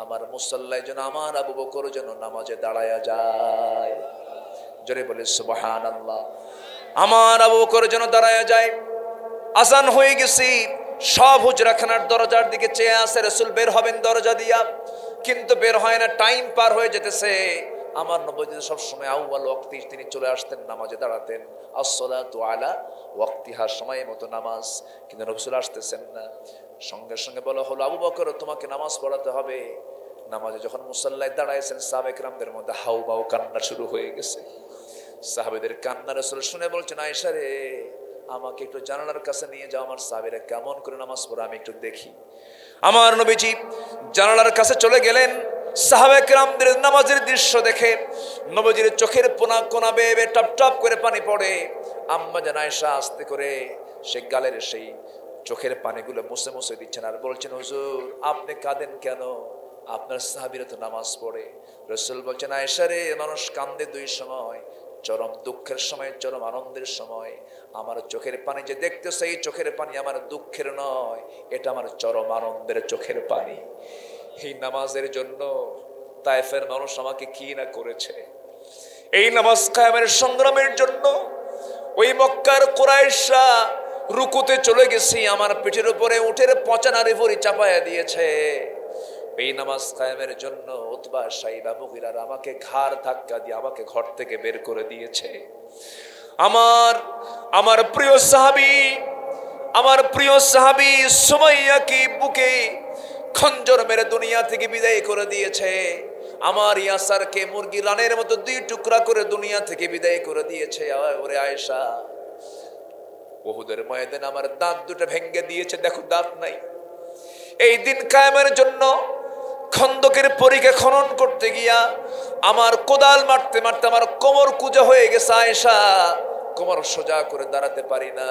A: আমার মুসাল্লায় যেন আমার আবু বকর যেন নামাজে দাঁড়ায়া যায়। জোরে বলে সুবহানাল্লাহ। আমার আবু বকর যেন দাঁড়ায়া যায়। আজান হয়ে গেছি, সব হুজরাখানার দরজার দিকে চেয়ে আসে, রাসূল বের হবেন দরজা দিয়া, কিন্তু বের হয় না, টাইম পার হয়ে যেতেছে। আমার নবী সবসময় আউয়াল ওয়াক্তি তিনি চলে আসতেন, নামাজে দাঁড়াতেন। আসসালাতু আলা ওয়াক্তিহা, সময় মতো নামাজ, কিন্তু রাসূল আসতেছেন না। সঙ্গে সঙ্গে বলা হলো, আবু বকর তোমাকে নামাজ পড়াতে হবে। নামাজে যখন মুসাল্লায় দাঁড়াইছেন, সাহাবে কেরামদের মধ্যে হাউমাউ কান্না শুরু হয়ে গেছে। সাহাবেদের কান্না রাসূল শুনে বলছেন, আয়েশা রে, আমাকে একটু জানালার কাছে নিয়ে যাও, আমার সাহাবীরা কেমন করে নামাজ পড়ে আমি একটু দেখি। আমার নবীজি জানালার কাছে চলে গেলেন। সাহাবে কেরামদের নামাজের দৃশ্য দেখে নবীজির চোখের কোনা বেয়ে বেয়ে টপ টপ করে পানি পড়ে। আম্মা জান আয়েশা আস্তে করে সে গালের সেই চোখের পানিগুলো মুছে মুছে দিচ্ছেন আর বলছেন, হুজুর আপনি কাঁদেন কেন? আপনার সাহাবীরা তো নামাজ পড়ে। রাসূল বলছেন, আয়েশা রে, মানুষ কান্দে দুই সময়, চরম দুঃখের সময়, চরম আনন্দের সময়। আমার চোখের পানি যে দেখতেছে, এই চোখের পানি আমার দুঃখের নয়, এটা আমার চরম আনন্দের চোখের পানি। এই নামাজের জন্য তায়েফের মানুষ আমাকে কি না করেছে। এই নামাজ কায়েমের সংগ্রামের জন্য ওই মক্কার কুরাইশরা রুকুতে চলে গেছি, আমার পিঠের উপরে উটের পচা নারী ভরি চাপায়া দিয়েছে। এই নামাজ কায়েমের জন্য উতবা সাইবা মুগিরার আমাকে ঘাড় ধাক্কা দিয়ে আমাকে ঘর থেকে বের করে দিয়েছে। আমার প্রিয় সাহাবী সুমাইয়া কি বুকে খঞ্জর মেরে দুনিয়া থেকে বিদায় করে দিয়েছে। আমার ইয়াসারকে মুরগি রানের মতো 2 টুকরা করে দুনিয়া থেকে বিদায় করে দিয়েছে। ওরে আয়েশা, উহুদের ময়দানে আমার দাঁত দুটো ভেঙে দিয়েছে, দেখো দাঁত নাই। এই দিন কায়েমের জন্য খন্দকের পরীকে খনন করতে গিয়া আমার কোদাল মারতে মারতে আমার কোমর কুজা হয়ে গেছে আয়েশা, কোমর সোজা করে দাঁড়াতে পারি না,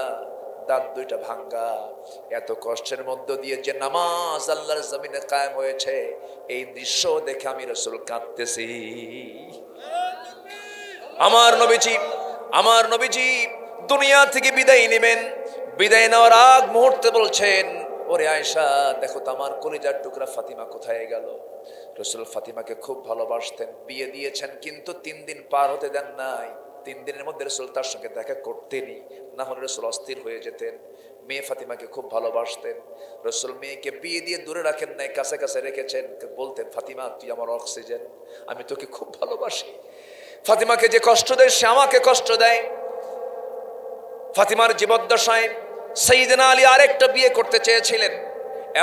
A: দাঁত দুইটা ভাঙ্গা। এত কষ্টের মধ্য দিয়ে যে নামাজ আল্লাহর জমিনে কায়েম হয়েছে, এই দৃশ্য দেখে আমি রাসূল কাঁদতেছি। আমার নবীজি দুনিয়া থেকে বিদায় নেবেন। বিদায় নেওয়ার আগ মুহূর্তে বলছেন, ওরে আয়েশা, দেখো তো আমার কলিজার টুকরা ফাতিমা কোথায় গেল। রাসূল ফাতিমাকে খুব ভালোবাসতেন, বিয়ে দিয়েছেন, কিন্তু 3 দিন পার হতে দেন নাই। 3 দিনের মধ্যে রাসূল তার সঙ্গে দেখা করতেনই, না হলে রাসূল অস্থির হয়ে যেতেন। মেয়ে ফাতিমাকে খুব ভালোবাসতেন। রাসূল মেয়েকে বিয়ে দিয়ে দূরে রাখেন নাই, কাছে কাছে রেখেছেন। বলতেন, ফাতিমা তুই আমার অক্সিজেন, আমি তোকে খুব ভালোবাসি। ফাতিমাকে যে কষ্ট দেয় সে আমাকে কষ্ট দেয়। ফাতিমার জীবদ্দশায় সাইয়েদনা আলী আরেকটা বিয়ে করতে চেয়েছিলেন।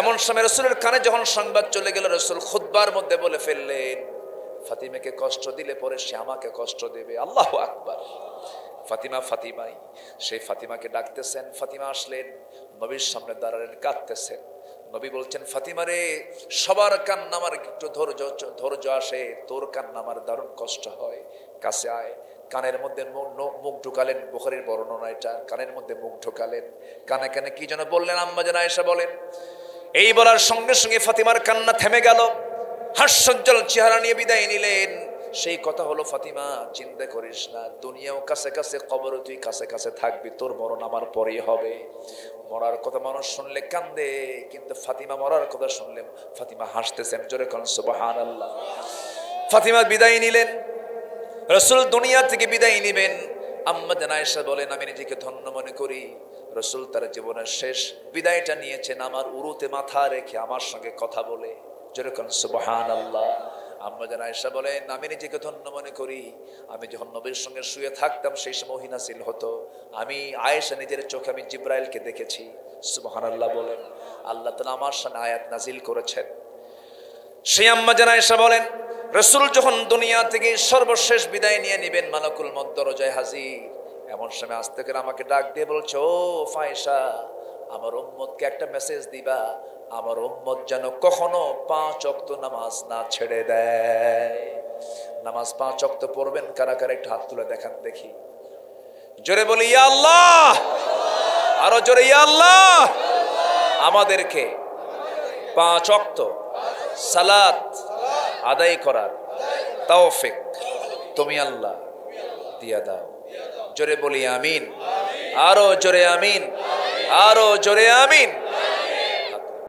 A: এমন সময় রাসূলের কানে যখন সংবাদ চলে গেল, রাসূল খুতবার মধ্যে বলে ফেললেন, ফাতিমাকে কষ্ট দিলে পরে সে আমাকে কষ্ট দেবে। আল্লাহু আকবার। ফাতিমা ফাতিমাই, সেই ফাতিমাকে ডাকতেছেন। ফাতিমা আসলেন, নবীর সামনে দাঁড়ালেন, কাঁদতেছেন। নবী বলছেন, ফাতিমা রে, সবার কান্না আমার একটু ধৈর্য আসে, তোর কান্না আমার দারুণ কষ্ট হয়, কাছে আয়। কানের মধ্যে মুখ ঢুকালেন, বুখারীর বর্ণনা এটা, কানের মধ্যে মুখ ঢুকালেন। কানে কানে কি যেন বললেন, আম্মা জান আয়েশা বলেন। এই বলার সঙ্গে সঙ্গে ফাতিমার কান্না থেমে গেল, হাস্যোজ্জ্বল চেহারা নিয়ে বিদায় নিলেন। সেই কথা হলো, ফাতিমা চিন্তা করিস না, দুনিয়াও কাছে কাছে, কবরও তুই কাছে কাছে থাকবি, তোর মরণ আমার পরেই হবে। মরার কথা মানুষ শুনলে কান্দে, কিন্তু ফাতিমা মরার কথা শুনলে ফাতিমা হাসতেছেন। জোরে কোন সুবহানাল্লাহ। ফাতিমা বিদায় নিলেন, রাসূল দুনিয়া থেকে বিদায় নেবেন। আম্মা জান আয়েশা বলেন, আমি নিজেকে ধন্য মনে করি, রাসূল তার জীবনের শেষ বিদায়টা নিয়েছেন আমার উরুতে মাথা রেখে, আমার সঙ্গে কথা বলে। জোরে কোন সুবহানাল্লাহ। আম্মা জান আয়েশা বলেন, আমি নিজেকে ধন্য মনে করি, আমি যখন নবীর সঙ্গে শুয়ে থাকতাম সেই সময় ওহী নাযিল হতো। আমি আয়েশা নিজের চোখে আমি জিবরাইলকে দেখেছি। সুবহানাল্লাহ বলেন। আল্লাহ তাআলা আমার সামনে আয়াত নাজিল করেছেন। সেই আম্মা জান আয়েশা বলেন, রাসূল যখন দুনিয়া থেকে সর্বশেষ বিদায় নিয়ে নেবেন, মালাকুল মউত দরজায় হাজির। এমন সময় আস্তে করে আমাকে ডাক দিয়ে বলছে, ও ফায়েশা, আমার উম্মতকে একটা মেসেজ দিবা, আমার উম্মত যেন কখনো 5 ওয়াক্ত নামাজ না ছেড়ে দেয়। নামাজ 5 ওয়াক্ত পড়বেন কারা কারা, একটু হাত তুলে দেখান দেখি। জোরে বলি ইয়া আল্লাহ, আরো জোরে ইয়া আল্লাহ। আমাদেরকে 5 ওয়াক্ত সালাত আদায় করার তৌফিক তুমি আল্লাহ দিয়া দাও। জোরে বলি আমিন, আরো জোরে আমিন, আরো জোরে আমিন।